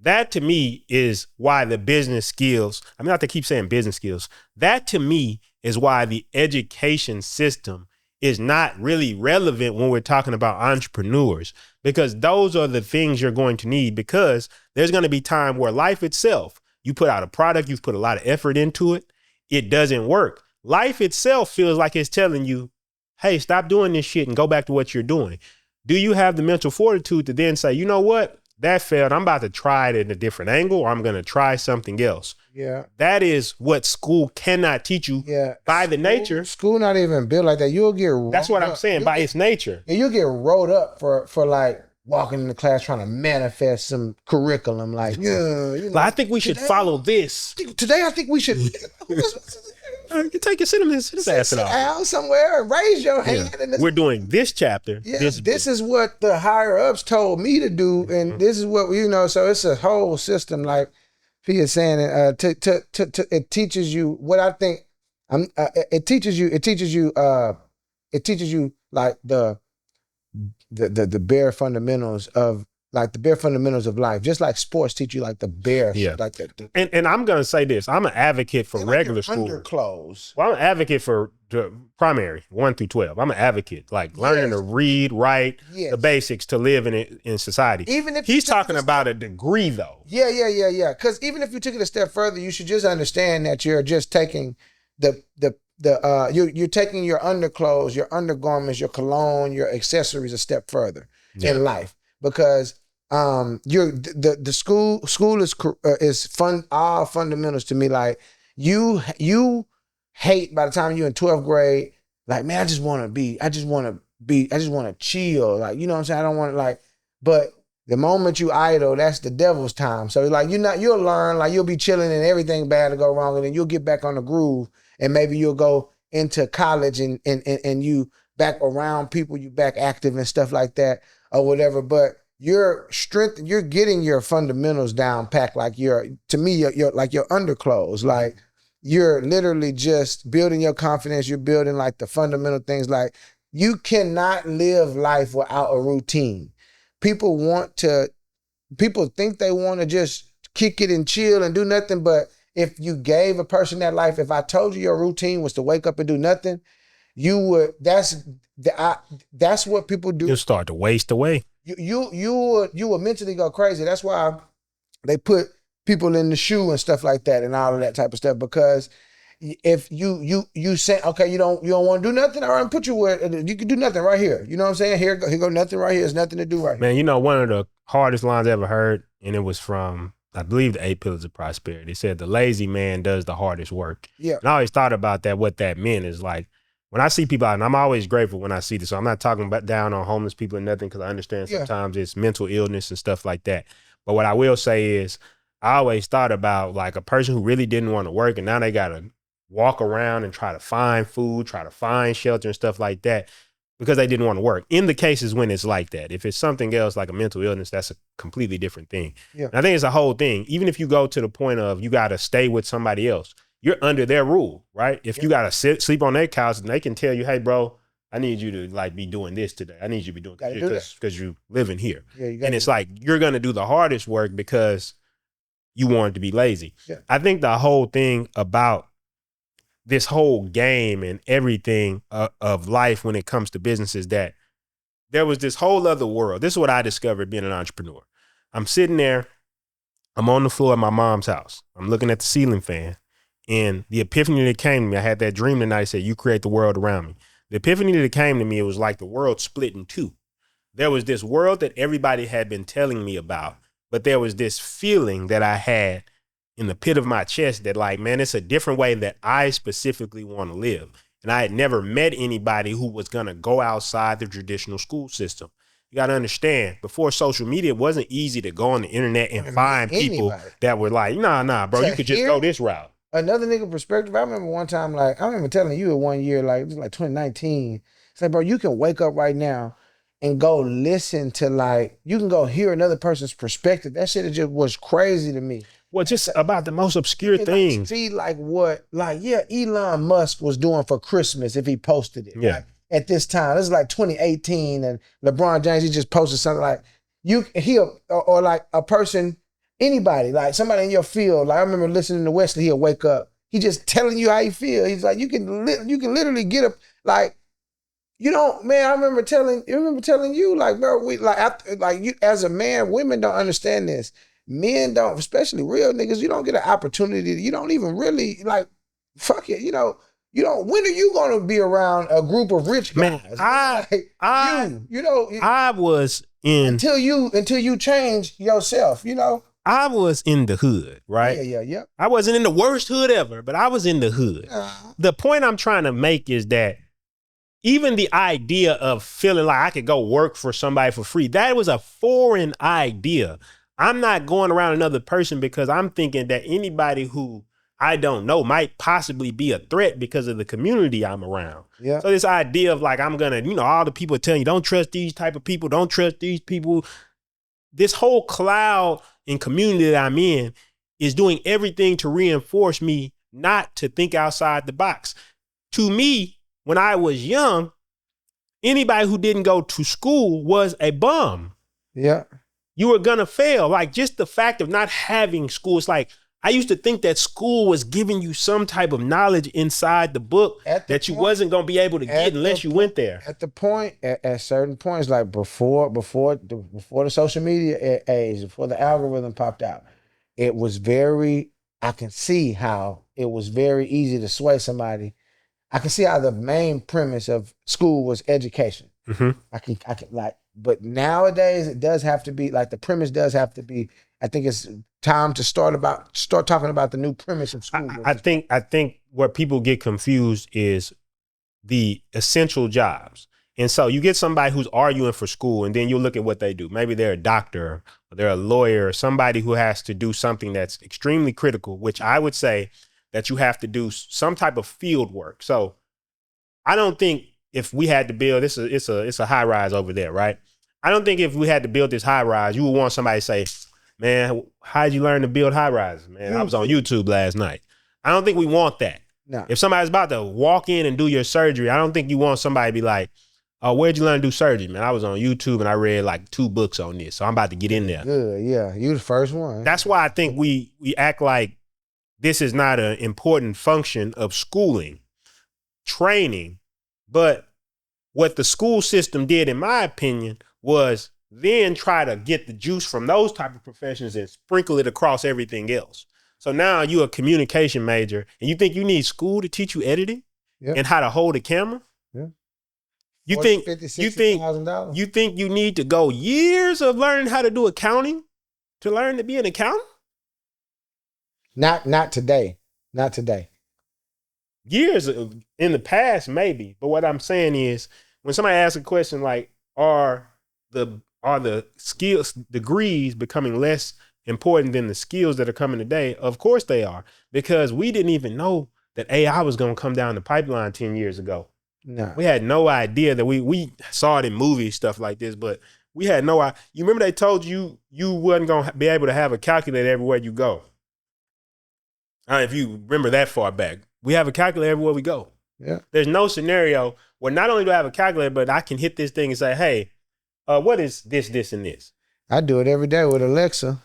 That to me is why the business skills, I mean, not to keep saying business skills, that to me is why the education system is not really relevant when we're talking about entrepreneurs, because those are the things you're going to need, because there's going to be time where life itself, you put out a product, you've put a lot of effort into it, it doesn't work. Life itself feels like it's telling you, hey, stop doing this shit and go back to what you're doing. Do you have the mental fortitude to then say, you know what? That failed. I'm about to try it in a different angle, or I'm going to try something else.
Yeah.
That is what school cannot teach you by the nature.
School not even built like that. You'll get
That's what I'm saying, by its nature.
And you'll get rolled up for like walking into class trying to manifest some curriculum. Like, yeah, you know,
I think we should follow this.
Today, I think we should.
You take your sit ass
out somewhere and raise your hand.
Yeah. We're doing this chapter.
Yeah, this is what the higher ups told me to do, and this is what so it's a whole system. Like P is saying, it teaches you what I think. It teaches you like the bare fundamentals of. Like the bare fundamentals of life, just like sports teach you like the bare, like that.
And I'm gonna say this: I'm an advocate for regular school.
Underclothes.
Well, I'm an advocate for the primary 1 through 12. I'm an advocate, like learning to read, write, the basics to live in society. Even if he's talking about a degree, though.
Yeah. Because even if you took it a step further, you should just understand that you're just taking you're taking your underclothes, your undergarments, your cologne, your accessories a step further in life. Because the school is fun, all fundamentals to me. Like you hate by the time you're in 12th grade, like, man, I just want to chill. Like, you know what I'm saying? I don't want to but the moment you idle, that's the devil's time. So like, you'll learn, like you'll be chilling and everything bad to go wrong. And then you'll get back on the groove and maybe you'll go into college and you back around people, you back active and stuff like that or whatever. But you're getting your fundamentals down packed. Like you're like your underclothes. Like you're literally just building your confidence. You're building like the fundamental things. Like you cannot live life without a routine. People think they want to just kick it and chill and do nothing. But if you gave a person that life, if I told you your routine was to wake up and do nothing, you would, that's what people do.
You'll start to waste away.
You would mentally go crazy. That's why they put people in the shoe and stuff like that and all of that type of stuff. Because if you say, okay, you don't want to do nothing, all right, put you where you can do nothing right here. You know what I'm saying? Here go nothing right here. There's nothing to do right here.
Man, you know, one of the hardest lines I ever heard, and it was from, I believe, the 8 Pillars of Prosperity. It said the lazy man does the hardest work.
Yeah.
And I always thought about that, what that meant is like, when I see people out, and I'm always grateful when I see this, so I'm not talking about down on homeless people and nothing, because I understand sometimes it's mental illness and stuff like that. But what I will say is, I always thought about like a person who really didn't want to work, and now they got to walk around and try to find food, try to find shelter and stuff like that, because they didn't want to work. In the cases when it's like that, if it's something else like a mental illness, that's a completely different thing. Yeah. And I think it's a whole thing. Even if you go to the point of you got to stay with somebody else, you're under their rule, right? If you got to sleep on their couch, and they can tell you, hey, bro, I need you to like be doing this today. I need you to be doing this because you living here. Yeah, and it's like, you're going to do the hardest work because you want to be lazy. Yeah. I think the whole thing about this whole game and everything of life when it comes to businesses, that there was this whole other world. This is what I discovered being an entrepreneur. I'm sitting there, I'm on the floor of my mom's house. I'm looking at the ceiling fan, and the epiphany that came to me, I had that dream tonight, said, you create the world around me. The epiphany that came to me, it was like the world split in two. There was this world that everybody had been telling me about, but there was this feeling that I had in the pit of my chest that, like, man, it's a different way that I specifically want to live. And I had never met anybody who was going to go outside the traditional school system. You got to understand, before social media, it wasn't easy to go on the internet and find people that were like, nah, bro, you could just go this route.
Another nigga perspective, I remember one time, like, I remember telling you one year, like, it was like 2019. It's like, bro, you can wake up right now and go listen to, like, you can go hear another person's perspective. That shit just was crazy to me.
Well, just about the most obscure things.
Like, see, like, what, like, yeah, Elon Musk was doing for Christmas if he posted it.
Yeah.
Like, at this time, this is like 2018, and LeBron James, he just posted something like, or like a person, anybody, like somebody in your field. Like, I remember listening to Wesley, he'll wake up, he just telling you how he feel. He's like, you can literally get up, like, you don't, man, I remember telling you, like, bro, we, like, after, like, you, as a man, women don't understand this. Men don't, especially real niggas, you don't get an opportunity. You don't even really, like, fuck it, you know, you don't, when are you going to be around a group of rich guys?
Man,
I
was in,
until you change yourself, you know?
I was in the hood, right?
Yeah.
I wasn't in the worst hood ever, but I was in the hood. The point I'm trying to make is that even the idea of feeling like I could go work for somebody for free, that was a foreign idea. I'm not going around another person because I'm thinking that anybody who I don't know might possibly be a threat because of the community I'm around.
Yeah.
So this idea of, like, I'm going to, you know, all the people telling you, don't trust these type of people, don't trust these people. This whole cloud and community that I'm in is doing everything to reinforce me not to think outside the box. To me, when I was young, anybody who didn't go to school was a bum.
Yeah.
You were going to fail. Like, just the fact of not having school, it's like, I used to think that school was giving you some type of knowledge inside the book that you wasn't going to be able to get unless you went there.
At the point, at certain points, like before the social media age, before the algorithm popped out, it was I can see how it was very easy to sway somebody. I can see how the main premise of school was education.
Mm-hmm.
I can like, but nowadays it does have to be, like, the premise does have to be, I think it's time to start talking about the new premise of school.
I think where people get confused is the essential jobs. And so you get somebody who's arguing for school, and then you look at what they do. Maybe they're a doctor, or they're a lawyer, or somebody who has to do something that's extremely critical, which I would say that you have to do some type of field work. So I don't think if we had to build, it's a high rise over there, right? I don't think if we had to build this high rise, you would want somebody to say, man, how'd you learn to build high rises? Man, I was on YouTube last night. I don't think we want that.
No.
If somebody's about to walk in and do your surgery, I don't think you want somebody to be like, oh, where'd you learn to do surgery? Man, I was on YouTube and I read like 2 books on this, so I'm about to get in there.
Good, yeah. You the first one.
That's why I think we act like this is not an important function of schooling, training. But what the school system did, in my opinion, was then try to get the juice from those type of professions and sprinkle it across everything else. So now you're a communication major and you think you need school to teach you editing and how to hold a camera?
Yeah.
You think
$50,000,
you think you need to go years of learning how to do accounting to learn to be an accountant?
Not today. Not today.
Years in the past, maybe. But what I'm saying is, when somebody asks a question like, are the skills degrees becoming less important than the skills that are coming today? Of course they are, because we didn't even know that AI was going to come down the pipeline 10 years ago.
No.
We had no idea that we saw it in movies, stuff like this, but we had no idea. You remember they told you wasn't going to be able to have a calculator everywhere you go. I don't know if you remember that far back. We have a calculator everywhere we go.
Yeah.
There's no scenario where not only do I have a calculator, but I can hit this thing and say, hey, what is this, and this?
I do it every day with Alexa.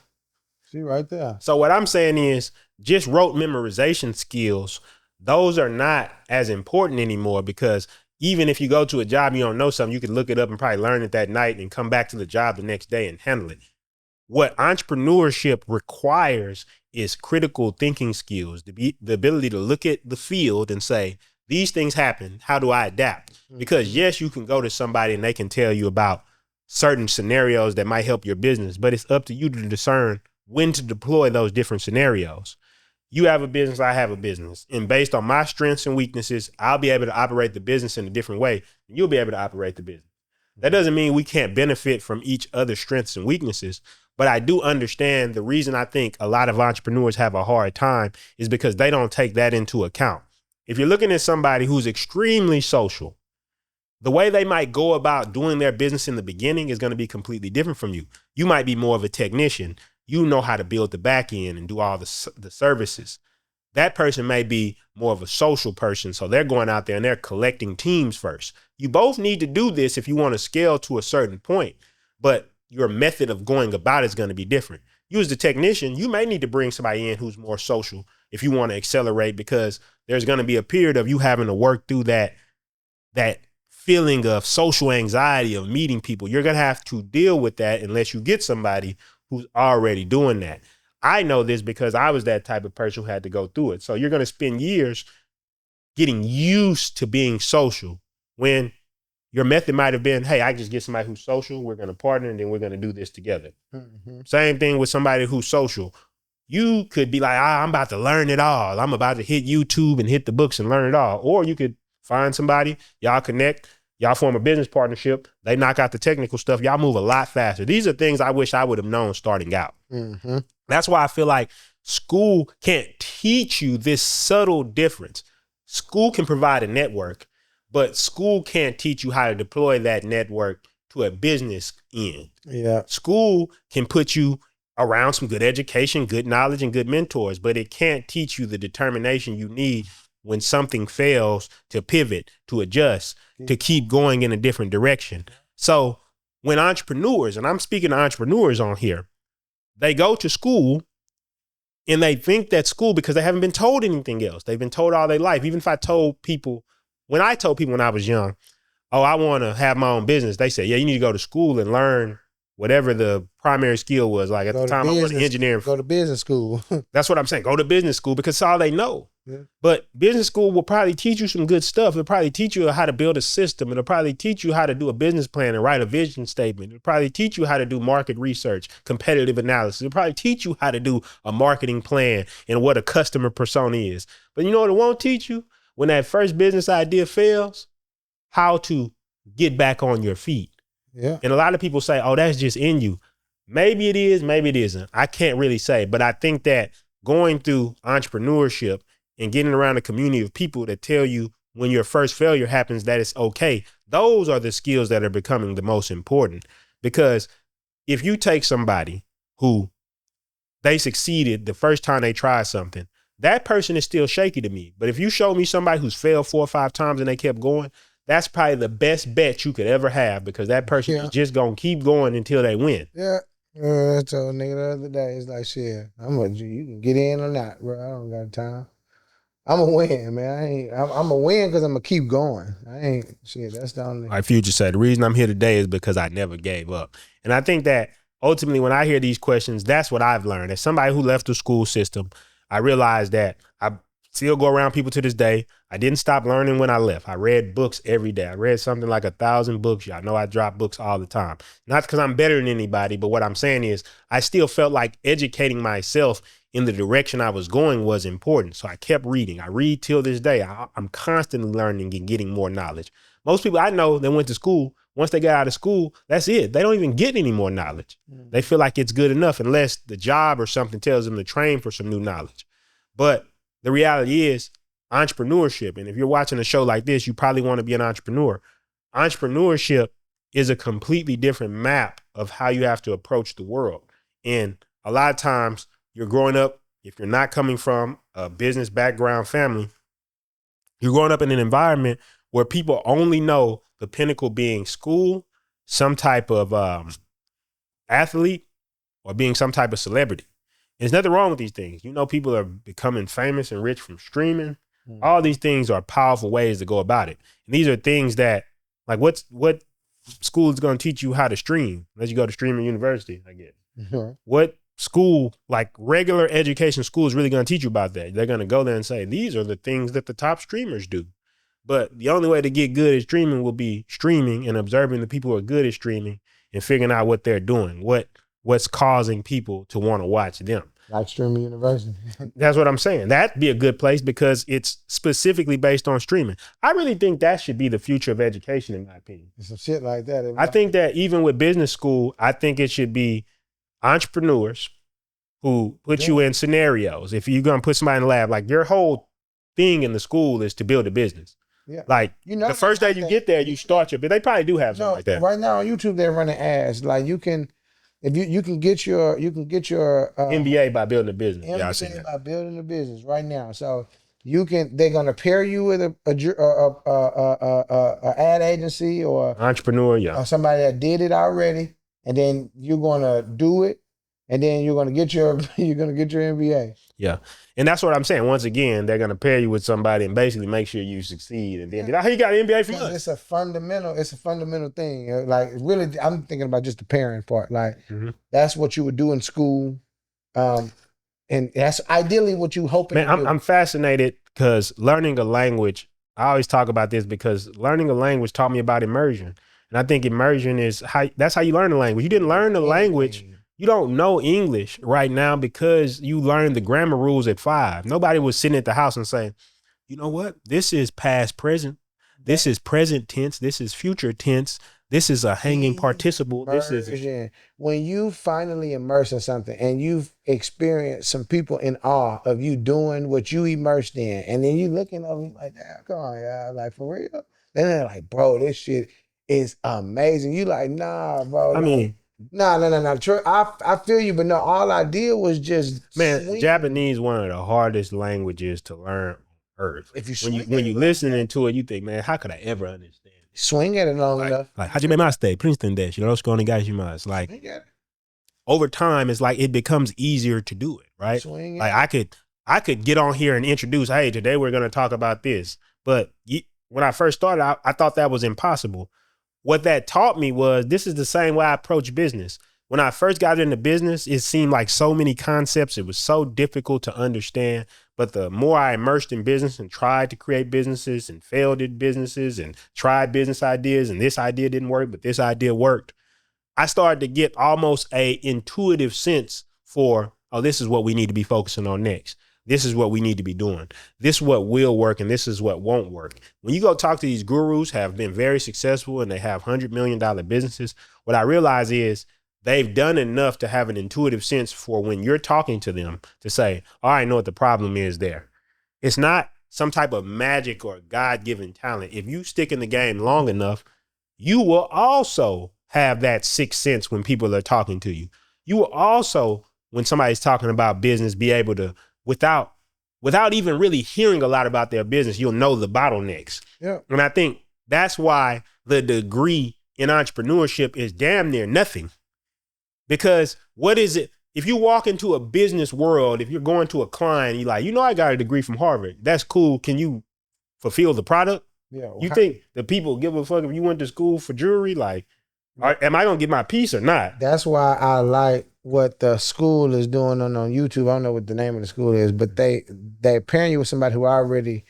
See right there.
So what I'm saying is just rote memorization skills those are not as important anymore, because even if you go to a job, you don't know something, you can look it up and probably learn it that night and come back to the job the next day and handle it. What entrepreneurship requires is critical thinking skills, the ability to look at the field and say, these things happen. How do I adapt? Because yes, you can go to somebody and they can tell you about certain scenarios that might help your business, but it's up to you to discern when to deploy those different scenarios. You have a business, I have a business. And based on my strengths and weaknesses, I'll be able to operate the business in a different way, and you'll be able to operate the business. That doesn't mean we can't benefit from each other's strengths and weaknesses, but I do understand the reason I think a lot of entrepreneurs have a hard time is because they don't take that into account. If you're looking at somebody who's extremely social, the way they might go about doing their business in the beginning is going to be completely different from you. You might be more of a technician. You know how to build the back end and do all the services. That person may be more of a social person, so they're going out there and they're collecting teams first. You both need to do this if you want to scale to a certain point, but your method of going about it is going to be different. You as the technician, you may need to bring somebody in who's more social if you want to accelerate, because there's going to be a period of you having to work through that feeling of social anxiety of meeting people. You're going to have to deal with that unless you get somebody who's already doing that. I know this because I was that type of person who had to go through it. So you're going to spend years getting used to being social when your method might have been, hey, I just get somebody who's social, we're going to partner, and then we're going to do this together. Mm-hmm. Same thing with somebody who's social. You could be like, I'm about to learn it all. I'm about to hit YouTube and hit the books and learn it all. Or you could find somebody, y'all connect, y'all form a business partnership, they knock out the technical stuff, y'all move a lot faster. These are things I wish I would have known starting out. Mm-hmm. That's why I feel like school can't teach you this subtle difference. School can provide a network, but school can't teach you how to deploy that network to a business end. Yeah. School can put you around some good education, good knowledge, and good mentors, but it can't teach you the determination you need when something fails to pivot, to adjust, to keep going in a different direction. So when entrepreneurs, and I'm speaking to entrepreneurs on here, they go to school and they think that school, because they haven't been told anything else. They've been told all their life. Even if I told people when I was young, oh, I want to have my own business, they say, yeah, you need to go to school and learn whatever the primary skill was. Like at the time, I wanted engineering.
Go to business school.
That's what I'm saying. Go to business school because it's all they know. Yeah. But business school will probably teach you some good stuff. It'll probably teach you how to build a system. It'll probably teach you how to do a business plan and write a vision statement. It'll probably teach you how to do market research, competitive analysis. It'll probably teach you how to do a marketing plan and what a customer persona is. But you know what it won't teach you? When that first business idea fails, how to get back on your feet. Yeah. And a lot of people say, oh, that's just in you. Maybe it is, maybe it isn't. I can't really say, but I think that going through entrepreneurship and getting around a community of people that tell you when your first failure happens that it's okay, those are the skills that are becoming the most important. Because if you take somebody who they succeeded the first time they tried something, that person is still shaky to me. But if you show me somebody who's failed 4 or 5 times and they kept going, that's probably the best bet you could ever have, because that person is just going to keep going until they win. Yeah.
I told a nigga the other day, it's like, shit, you can get in or not, bro. I don't got time. I'm a win, man. I'm a win because I'm going to keep going. That's the only.
Like Future said, the reason I'm here today is because I never gave up. And I think that ultimately when I hear these questions, that's what I've learned. As somebody who left the school system, I realized that I still go around people to this day. I didn't stop learning when I left. I read books every day. I read something like 1,000 books. Y'all know I drop books all the time. Not because I'm better than anybody, but what I'm saying is I still felt like educating myself in the direction I was going was important. So I kept reading. I read till this day. I'm constantly learning and getting more knowledge. Most people I know that went to school, once they get out of school, that's it. They don't even get any more knowledge. They feel like it's good enough unless the job or something tells them to train for some new knowledge. But the reality is entrepreneurship. And if you're watching a show like this, you probably want to be an entrepreneur. Entrepreneurship is a completely different map of how you have to approach the world. And a lot of times you're growing up, if you're not coming from a business background family, you're growing up in an environment where people only know the pinnacle being school, some type of athlete, or being some type of celebrity. There's nothing wrong with these things. You know, people are becoming famous and rich from streaming. All these things are powerful ways to go about it. And these are things that, like, what school is going to teach you how to stream? Unless you go to streaming university, I guess.
Mm-hmm.
What school, like regular education school, is really going to teach you about that? They're going to go there and say, these are the things that the top streamers do. But the only way to get good at streaming will be streaming and observing the people who are good at streaming and figuring out what they're doing, what's causing people to want to watch them.
Like streaming university.
That's what I'm saying. That'd be a good place because it's specifically based on streaming. I really think that should be the future of education, in my opinion.
Some shit like that.
I think that even with business school, I think it should be entrepreneurs who put you in scenarios. If you're going to put somebody in the lab, like your whole thing in the school is to build a business.
Yeah.
Like the first day you get there, you start your, but they probably do have something like that.
Right now on YouTube, they're running ads. Like you can, if you can get your
MBA by building a business. Yeah, I see
MBA
that.
by building a business right now. So they're gonna pair you with a ad agency or
Entrepreneur, yeah.
or somebody that did it already, and then you're gonna do it, and then you're gonna get your MBA.
Yeah. And that's what I'm saying. Once again, they're going to pair you with somebody and basically make sure you succeed. And then, he got an MBA from us.
It's a fundamental thing. Like really, I'm thinking about just the pairing part. Like that's what you would do in school. And that's ideally what you hoping to do.
I'm fascinated because learning a language, I always talk about this because learning a language taught me about immersion. And I think immersion is that's how you learn the language. You didn't learn the language. You don't know English right now because you learned the grammar rules at 5. Nobody was sitting at the house and saying, you know what? This is past present. This is present tense. This is future tense. This is a hanging participle. This is
when you finally immerse in something and you've experienced some people in awe of you doing what you immersed in, and then you looking over like, damn, come on, yeah, like for real. Then they're like, bro, this shit is amazing. You like, nah, bro.
I mean,
no. I feel you, but no, all I did was just
Japanese one of the hardest languages to learn on earth. When you listening to it, you think, man, how could I ever understand it?
Swing at it long enough.
Like hajimemashite, Prinston desu, yoroshiku onegaishimasu. Like over time, it's like it becomes easier to do it, right? Like I could get on here and introduce, hey, today we're gonna talk about this. But when I first started, I thought that was impossible. What that taught me was this is the same way I approach business. When I first got into business, it seemed like so many concepts. It was so difficult to understand. But the more I immersed in business and tried to create businesses and failed at businesses and tried business ideas, and this idea didn't work, but this idea worked, I started to get almost a intuitive sense for, oh, this is what we need to be focusing on next. This is what we need to be doing. This is what will work, and this is what won't work. When you go talk to these gurus who have been very successful and they have $100 million businesses, what I realize is they've done enough to have an intuitive sense for when you're talking to them to say, oh, I know what the problem is there. It's not some type of magic or God-given talent. If you stick in the game long enough, you will also have that sixth sense when people are talking to you. You will also, when somebody's talking about business, be able to, without even really hearing a lot about their business, you'll know the bottlenecks.
Yeah.
And I think that's why the degree in entrepreneurship is damn near nothing. Because what is it? If you walk into a business world, if you're going to a client, you're like, you know, I got a degree from Harvard. That's cool. Can you fulfill the product?
Yeah.
You think the people give a fuck if you went to school for jewelry? Like, am I going to get my piece or not?
That's why I like what the school is doing on YouTube. I don't know what the name of the school is, but they're pairing you with somebody who already,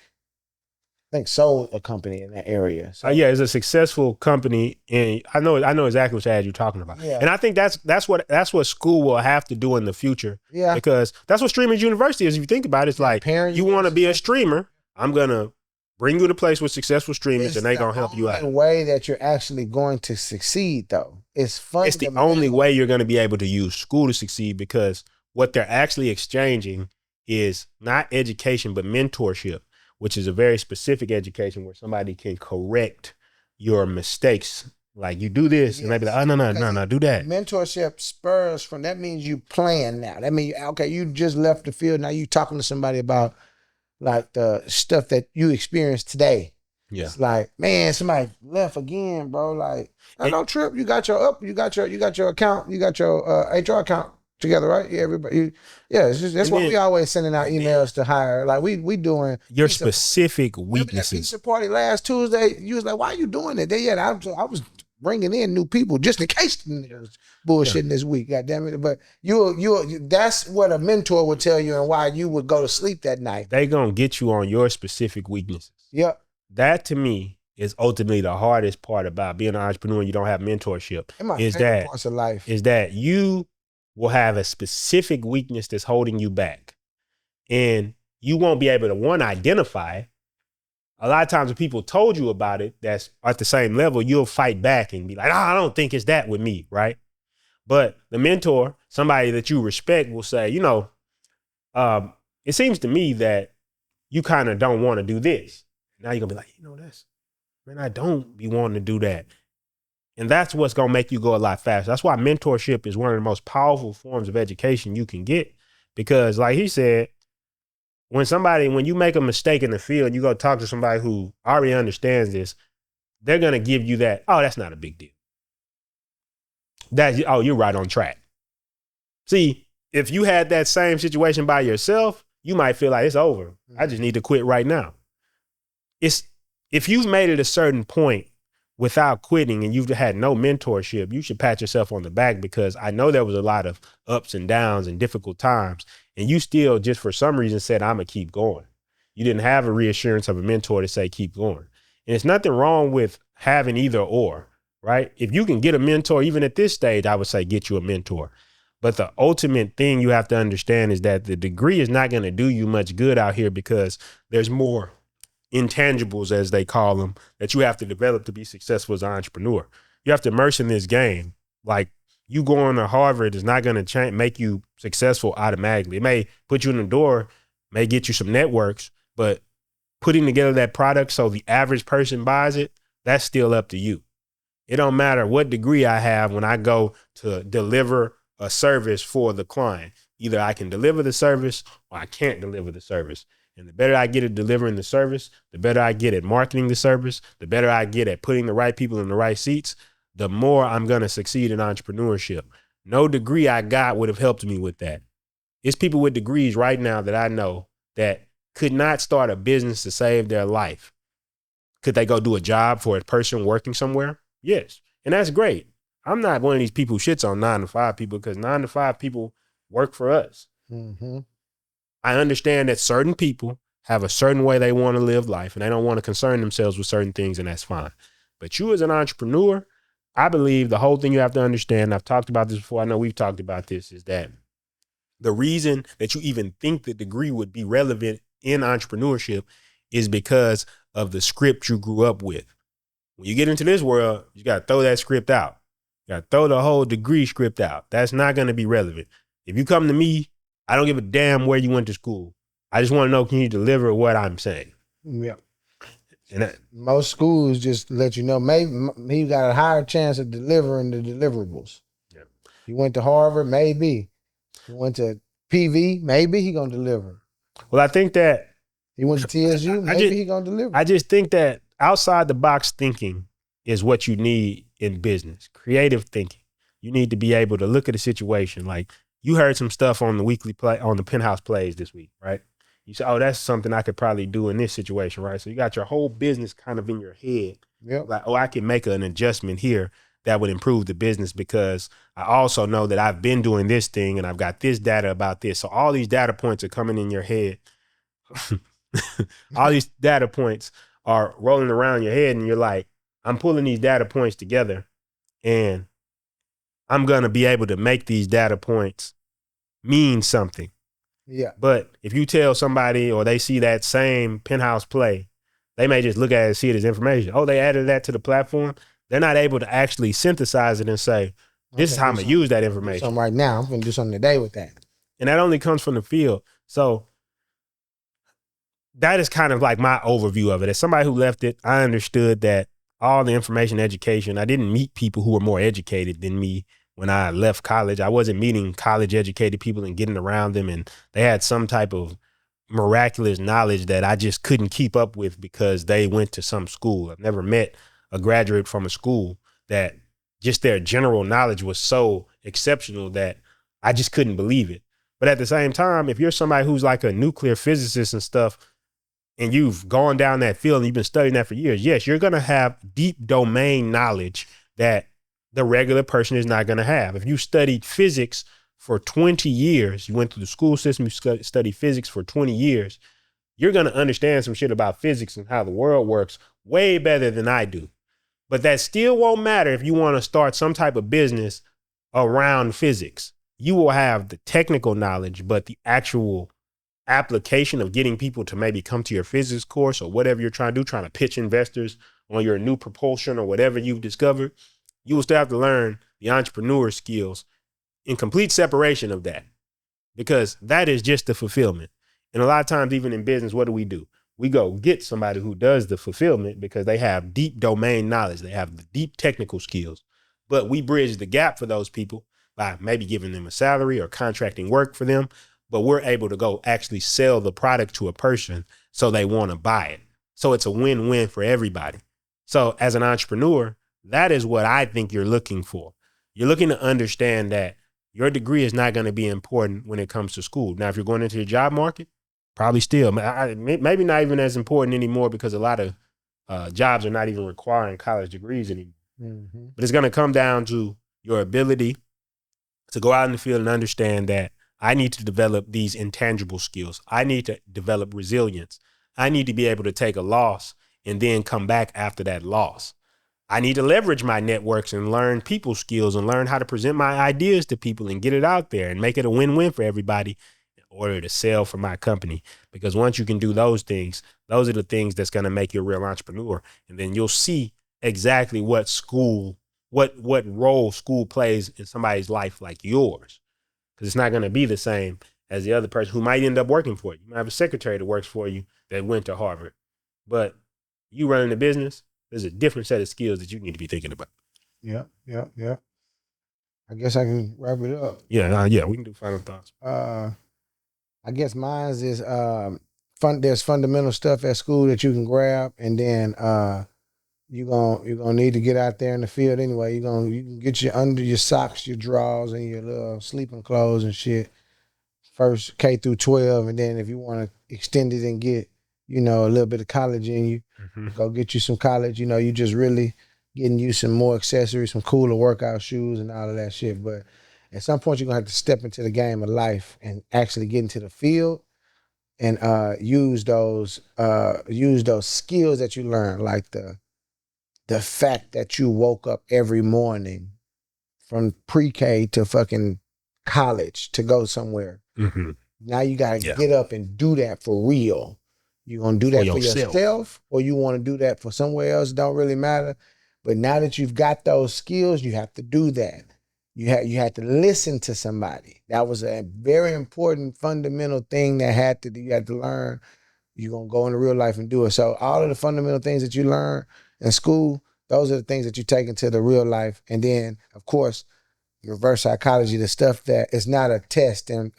I think, sold a company in that area. So,
yeah, it's a successful company, and I know exactly which ad you're talking about.
Yeah.
And I think that's what school will have to do in the future.
Yeah.
Because that's what Streamers University is. If you think about it, it's like you want to be a streamer, I'm gonna bring you to a place with successful streamers, and they're gonna help you out.
The way that you're actually going to succeed, though, it's fun.
It's the only way you're going to be able to use school to succeed, because what they're actually exchanging is not education, but mentorship, which is a very specific education where somebody can correct your mistakes. Like, you do this, and they be like, oh, no, do that.
Mentorship spurs from, that means you plan now. That means, okay, you just left the field. Now you talking to somebody about like the stuff that you experienced today. Yeah. It's like, man, somebody left again, bro. Like, don't trip. You got your account. You got your HR account. together, right? Yeah, everybody. Yeah, it's just, that's
And
why
then-
we always sending out emails to hire. Like we doing
Your
pizza-
specific
Remember that
weaknesses.
pizza party last Tuesday? You was like, why are you doing it? I was bringing in new people just in case there's bullshitting this week. God damn it! But that's what a mentor would tell you and why you would go to sleep that night.
They gonna get you on your specific weaknesses.
Yep.
That to me is ultimately the hardest part about being an entrepreneur and you don't have mentorship.
In my
Is
favorite
that
parts of life.
is that you will have a specific weakness that's holding you back. And you won't be able to, one, identify it. A lot of times when people told you about it, that's at the same level, you'll fight back and be like, I don't think it's that with me, right? But the mentor, somebody that you respect, will say, it seems to me that you kind of don't want to do this. Now you're going to be like, man, I don't be wanting to do that. And that's what's going to make you go a lot faster. That's why mentorship is one of the most powerful forms of education you can get. Because like he said, when you make a mistake in the field, you go talk to somebody who already understands this, they're going to give you that, oh, that's not a big deal. You're right on track. See, if you had that same situation by yourself, you might feel like it's over. I just need to quit right now. If you've made it a certain point without quitting and you've had no mentorship, you should pat yourself on the back, because I know there was a lot of ups and downs and difficult times, and you still just for some reason said, I'm going to keep going. You didn't have a reassurance of a mentor to say, keep going. And there's nothing wrong with having either or, right? If you can get a mentor, even at this stage, I would say get you a mentor. But the ultimate thing you have to understand is that the degree is not going to do you much good out here, because there's more intangibles, as they call them, that you have to develop to be successful as an entrepreneur. You have to immerse in this game. Like, you going to Harvard is not going to make you successful automatically. It may put you in the door, may get you some networks, but putting together that product so the average person buys it, that's still up to you. It don't matter what degree I have when I go to deliver a service for the client. Either I can deliver the service or I can't deliver the service. And the better I get at delivering the service, the better I get at marketing the service, the better I get at putting the right people in the right seats, the more I'm going to succeed in entrepreneurship. No degree I got would have helped me with that. It's people with degrees right now that I know that could not start a business to save their life. Could they go do a job for a person working somewhere? Yes. And that's great. I'm not one of these people who shits on 9-to-5 people, because 9-to-5 people work for us.
Mm-hmm.
I understand that certain people have a certain way they want to live life and they don't want to concern themselves with certain things, and that's fine. But you as an entrepreneur, I believe the whole thing you have to understand, I've talked about this before, I know we've talked about this, is that the reason that you even think the degree would be relevant in entrepreneurship is because of the script you grew up with. When you get into this world, you got to throw that script out. You got to throw the whole degree script out. That's not going to be relevant. If you come to me, I don't give a damn where you went to school. I just want to know, can you deliver what I'm saying?
Yeah.
And
most schools just let you know, maybe he got a higher chance of delivering the deliverables.
Yeah.
He went to Harvard, maybe. He went to PV, maybe he gonna deliver.
Well, I think that
he went to TSU, maybe he gonna deliver.
I just think that outside the box thinking is what you need in business. Creative thinking. You need to be able to look at a situation. Like, you heard some stuff on the weekly play on the Penthouse plays this week, right? You said, oh, that's something I could probably do in this situation, right? So you got your whole business kind of in your head.
Yep.
Like, oh, I can make an adjustment here that would improve the business, because I also know that I've been doing this thing and I've got this data about this. So all these data points are coming in your head. All these data points are rolling around your head, and you're like, I'm pulling these data points together and I'm going to be able to make these data points mean something.
Yeah.
But if you tell somebody, or they see that same Penthouse play, they may just look at it and see it as information. Oh, they added that to the platform. They're not able to actually synthesize it and say, this is how I'm going to use that information.
Something right now. I'm going to do something today with that.
And that only comes from the field. So that is kind of like my overview of it. As somebody who left it, I understood that all the information education, I didn't meet people who were more educated than me when I left college. I wasn't meeting college educated people and getting around them, and they had some type of miraculous knowledge that I just couldn't keep up with because they went to some school. I've never met a graduate from a school that just their general knowledge was so exceptional that I just couldn't believe it. But at the same time, if you're somebody who's like a nuclear physicist and stuff, and you've gone down that field and you've been studying that for years, yes, you're going to have deep domain knowledge that the regular person is not going to have. If you studied physics for 20 years, you went through the school system, you studied physics for 20 years, you're going to understand some shit about physics and how the world works way better than I do. But that still won't matter if you want to start some type of business around physics. You will have the technical knowledge, but the actual application of getting people to maybe come to your physics course or whatever you're trying to do, trying to pitch investors on your new propulsion or whatever you've discovered, you will still have to learn the entrepreneur skills in complete separation of that, because that is just the fulfillment. And a lot of times, even in business, what do? We go get somebody who does the fulfillment because they have deep domain knowledge. They have the deep technical skills, but we bridge the gap for those people by maybe giving them a salary or contracting work for them. But we're able to go actually sell the product to a person so they want to buy it. So it's a win-win for everybody. So as an entrepreneur, that is what I think you're looking for. You're looking to understand that your degree is not going to be important when it comes to school. Now, if you're going into the job market, probably still, maybe not even as important anymore, because a lot of jobs are not even requiring college degrees anymore. Mm-hmm. But it's going to come down to your ability to go out in the field and understand that I need to develop these intangible skills. I need to develop resilience. I need to be able to take a loss and then come back after that loss. I need to leverage my networks and learn people skills and learn how to present my ideas to people and get it out there and make it a win-win for everybody in order to sell for my company. Because once you can do those things, those are the things that's going to make you a real entrepreneur. And then you'll see exactly what role school plays in somebody's life like yours. Because it's not going to be the same as the other person who might end up working for you. You might have a secretary that works for you that went to Harvard. But you running a business, there's a different set of skills that you need to be thinking about. Yeah.
I guess I can wrap it up.
Yeah, we can do final thoughts.
I guess mine is there's fundamental stuff at school that you can grab, and then you're gonna need to get out there in the field anyway. You can get your under your socks, your drawers, and your little sleeping clothes and shit. First K through 12, and then if you want to extend it and get a little bit of college in you, go get you some college. You just really getting you some more accessories, some cooler workout shoes, and all of that shit. But at some point, you're gonna have to step into the game of life and actually get into the field and use those skills that you learn, like the fact that you woke up every morning from pre-K to fucking college to go somewhere. Mm-hmm. Now you got to get up and do that for real. You going to do that for yourself, or you want to do that for somewhere else? Don't really matter. But now that you've got those skills, you have to do that. You had to listen to somebody. That was a very important fundamental thing you had to learn. You're going to go into real life and do it. So all of the fundamental things that you learn in school, those are the things that you take into the real life. And then, of course, reverse psychology, the stuff that is not a test and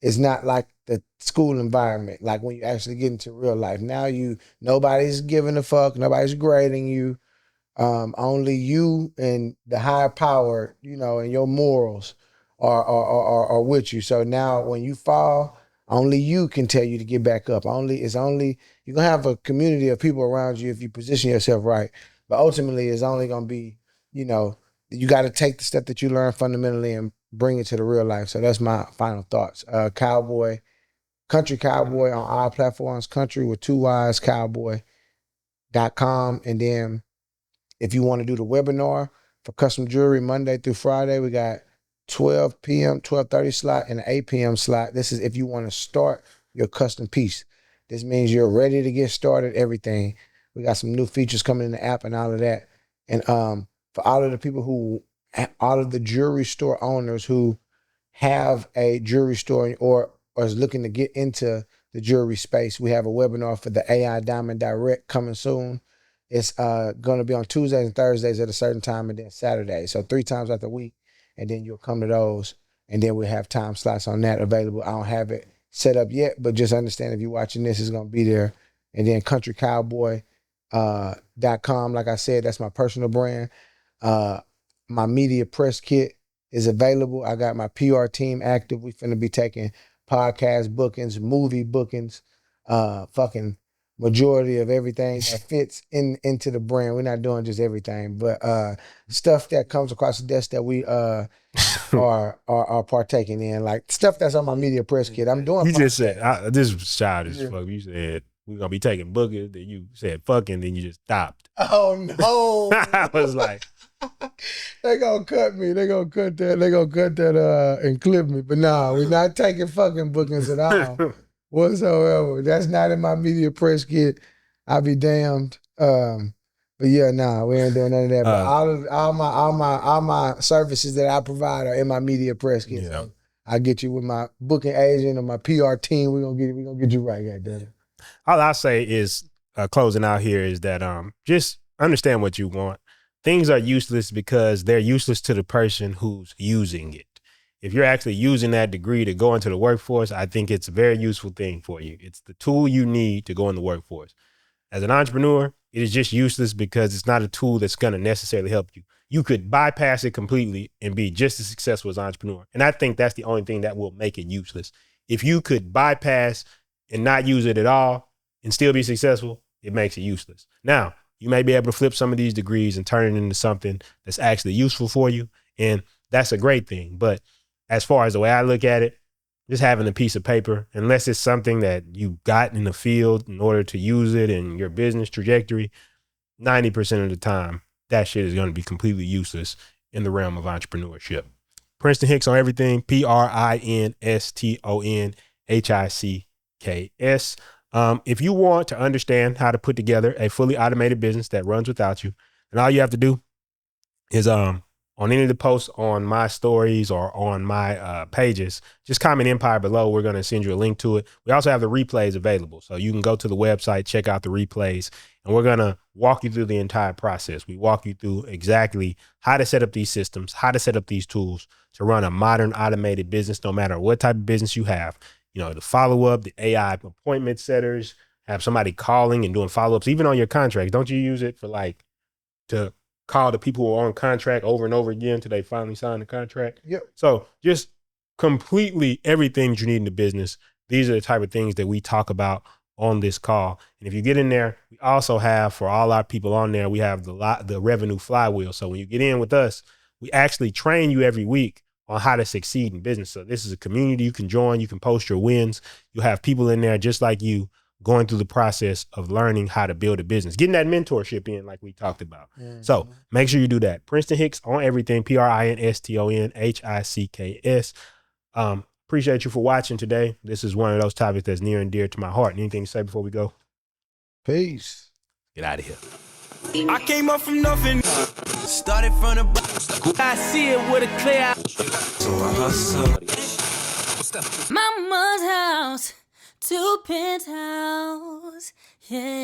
it's not like the school environment, like when you actually get into real life. Now nobody's giving a fuck, nobody's grading you. Only you and the higher power, and your morals are with you. So now when you fall, only you can tell you to get back up. You're gonna have a community of people around you if you position yourself right. But ultimately, it's only gonna be, you got to take the step that you learn fundamentally and bring it to the real life. So that's my final thoughts. Country Cowboy on all platforms. Country with 2 Y's, cowboy.com. And then if you want to do the webinar for custom jewelry Monday through Friday, we got 12 p.m., 12:30 slot and an 8 p.m. slot. This is if you want to start your custom piece. This means you're ready to get started, everything. We got some new features coming in the app and all of that. And for all of the people all of the jewelry store owners who have a jewelry store or is looking to get into the jewelry space, we have a webinar for the AI Diamond Direct coming soon. It's going to be on Tuesdays and Thursdays at a certain time, and then Saturdays. So 3 times out the week, and then you'll come to those, and then we have time slots on that available. I don't have it set up yet, but just understand if you're watching this, it's going to be there. And then countrycowboy.com, like I said, that's my personal brand. My media press kit is available. I got my PR team active. We finna be taking podcast bookings, movie bookings, fucking majority of everything that fits into the brand. We're not doing just everything, but stuff that comes across the desk that we are partaking in, like stuff that's on my media press kit. I'm doing.
You just said this was childish as fuck. You said we're gonna be taking bookings, then you said fucking, then you just stopped.
Oh no!
I was like,
they gonna cut me. They gonna cut that and clip me. But nah, we're not taking fucking bookings at all whatsoever. That's not in my media press kit. I'll be damned. But yeah, nah, we ain't doing none of that. But all my services that I provide are in my media press kit.
Yeah.
So I get you with my booking agent or my PR team. We're gonna get you right, goddamn.
All I say is closing out here is that just understand what you want. Things are useless because they're useless to the person who's using it. If you're actually using that degree to go into the workforce, I think it's a very useful thing for you. It's the tool you need to go in the workforce. As an entrepreneur, it is just useless because it's not a tool that's going to necessarily help you. You could bypass it completely and be just as successful as an entrepreneur. And I think that's the only thing that will make it useless. If you could bypass and not use it at all and still be successful, it makes it useless. Now, you may be able to flip some of these degrees and turn it into something that's actually useful for you. And that's a great thing. But as far as the way I look at it, just having a piece of paper, unless it's something that you got in the field in order to use it in your business trajectory, 90% of the time, that shit is going to be completely useless in the realm of entrepreneurship. Prinston Hicks on everything, PRINSTONHICKS. If you want to understand how to put together a fully automated business that runs without you, then all you have to do is on any of the posts on my stories or on my pages, just comment Empire below. We're going to send you a link to it. We also have the replays available. So you can go to the website, check out the replays, and we're going to walk you through the entire process. We walk you through exactly how to set up these systems, how to set up these tools to run a modern automated business, no matter what type of business you have. You know, the follow-up, the AI appointment setters, have somebody calling and doing follow-ups, even on your contracts. Don't you use it for to call the people who are on contract over and over again until they finally sign the contract?
Yep.
So just completely everything that you need in the business. These are the type of things that we talk about on this call. And if you get in there, we also have, for all our people on there, we have the revenue flywheel. So when you get in with us, we actually train you every week on how to succeed in business. So this is a community you can join. You can post your wins. You'll have people in there just like you going through the process of learning how to build a business, getting that mentorship in like we talked about. Mm-hmm. So make sure you do that. Prinston Hicks on everything, PRINSTONHICKS. Appreciate you for watching today. This is one of those topics that's near and dear to my heart. Anything to say before we go?
Peace.
Get out of here.
I came up from nothing, started from the bottom. I see it with a clear eye. So I hustle.
Mama's house to penthouse, yeah.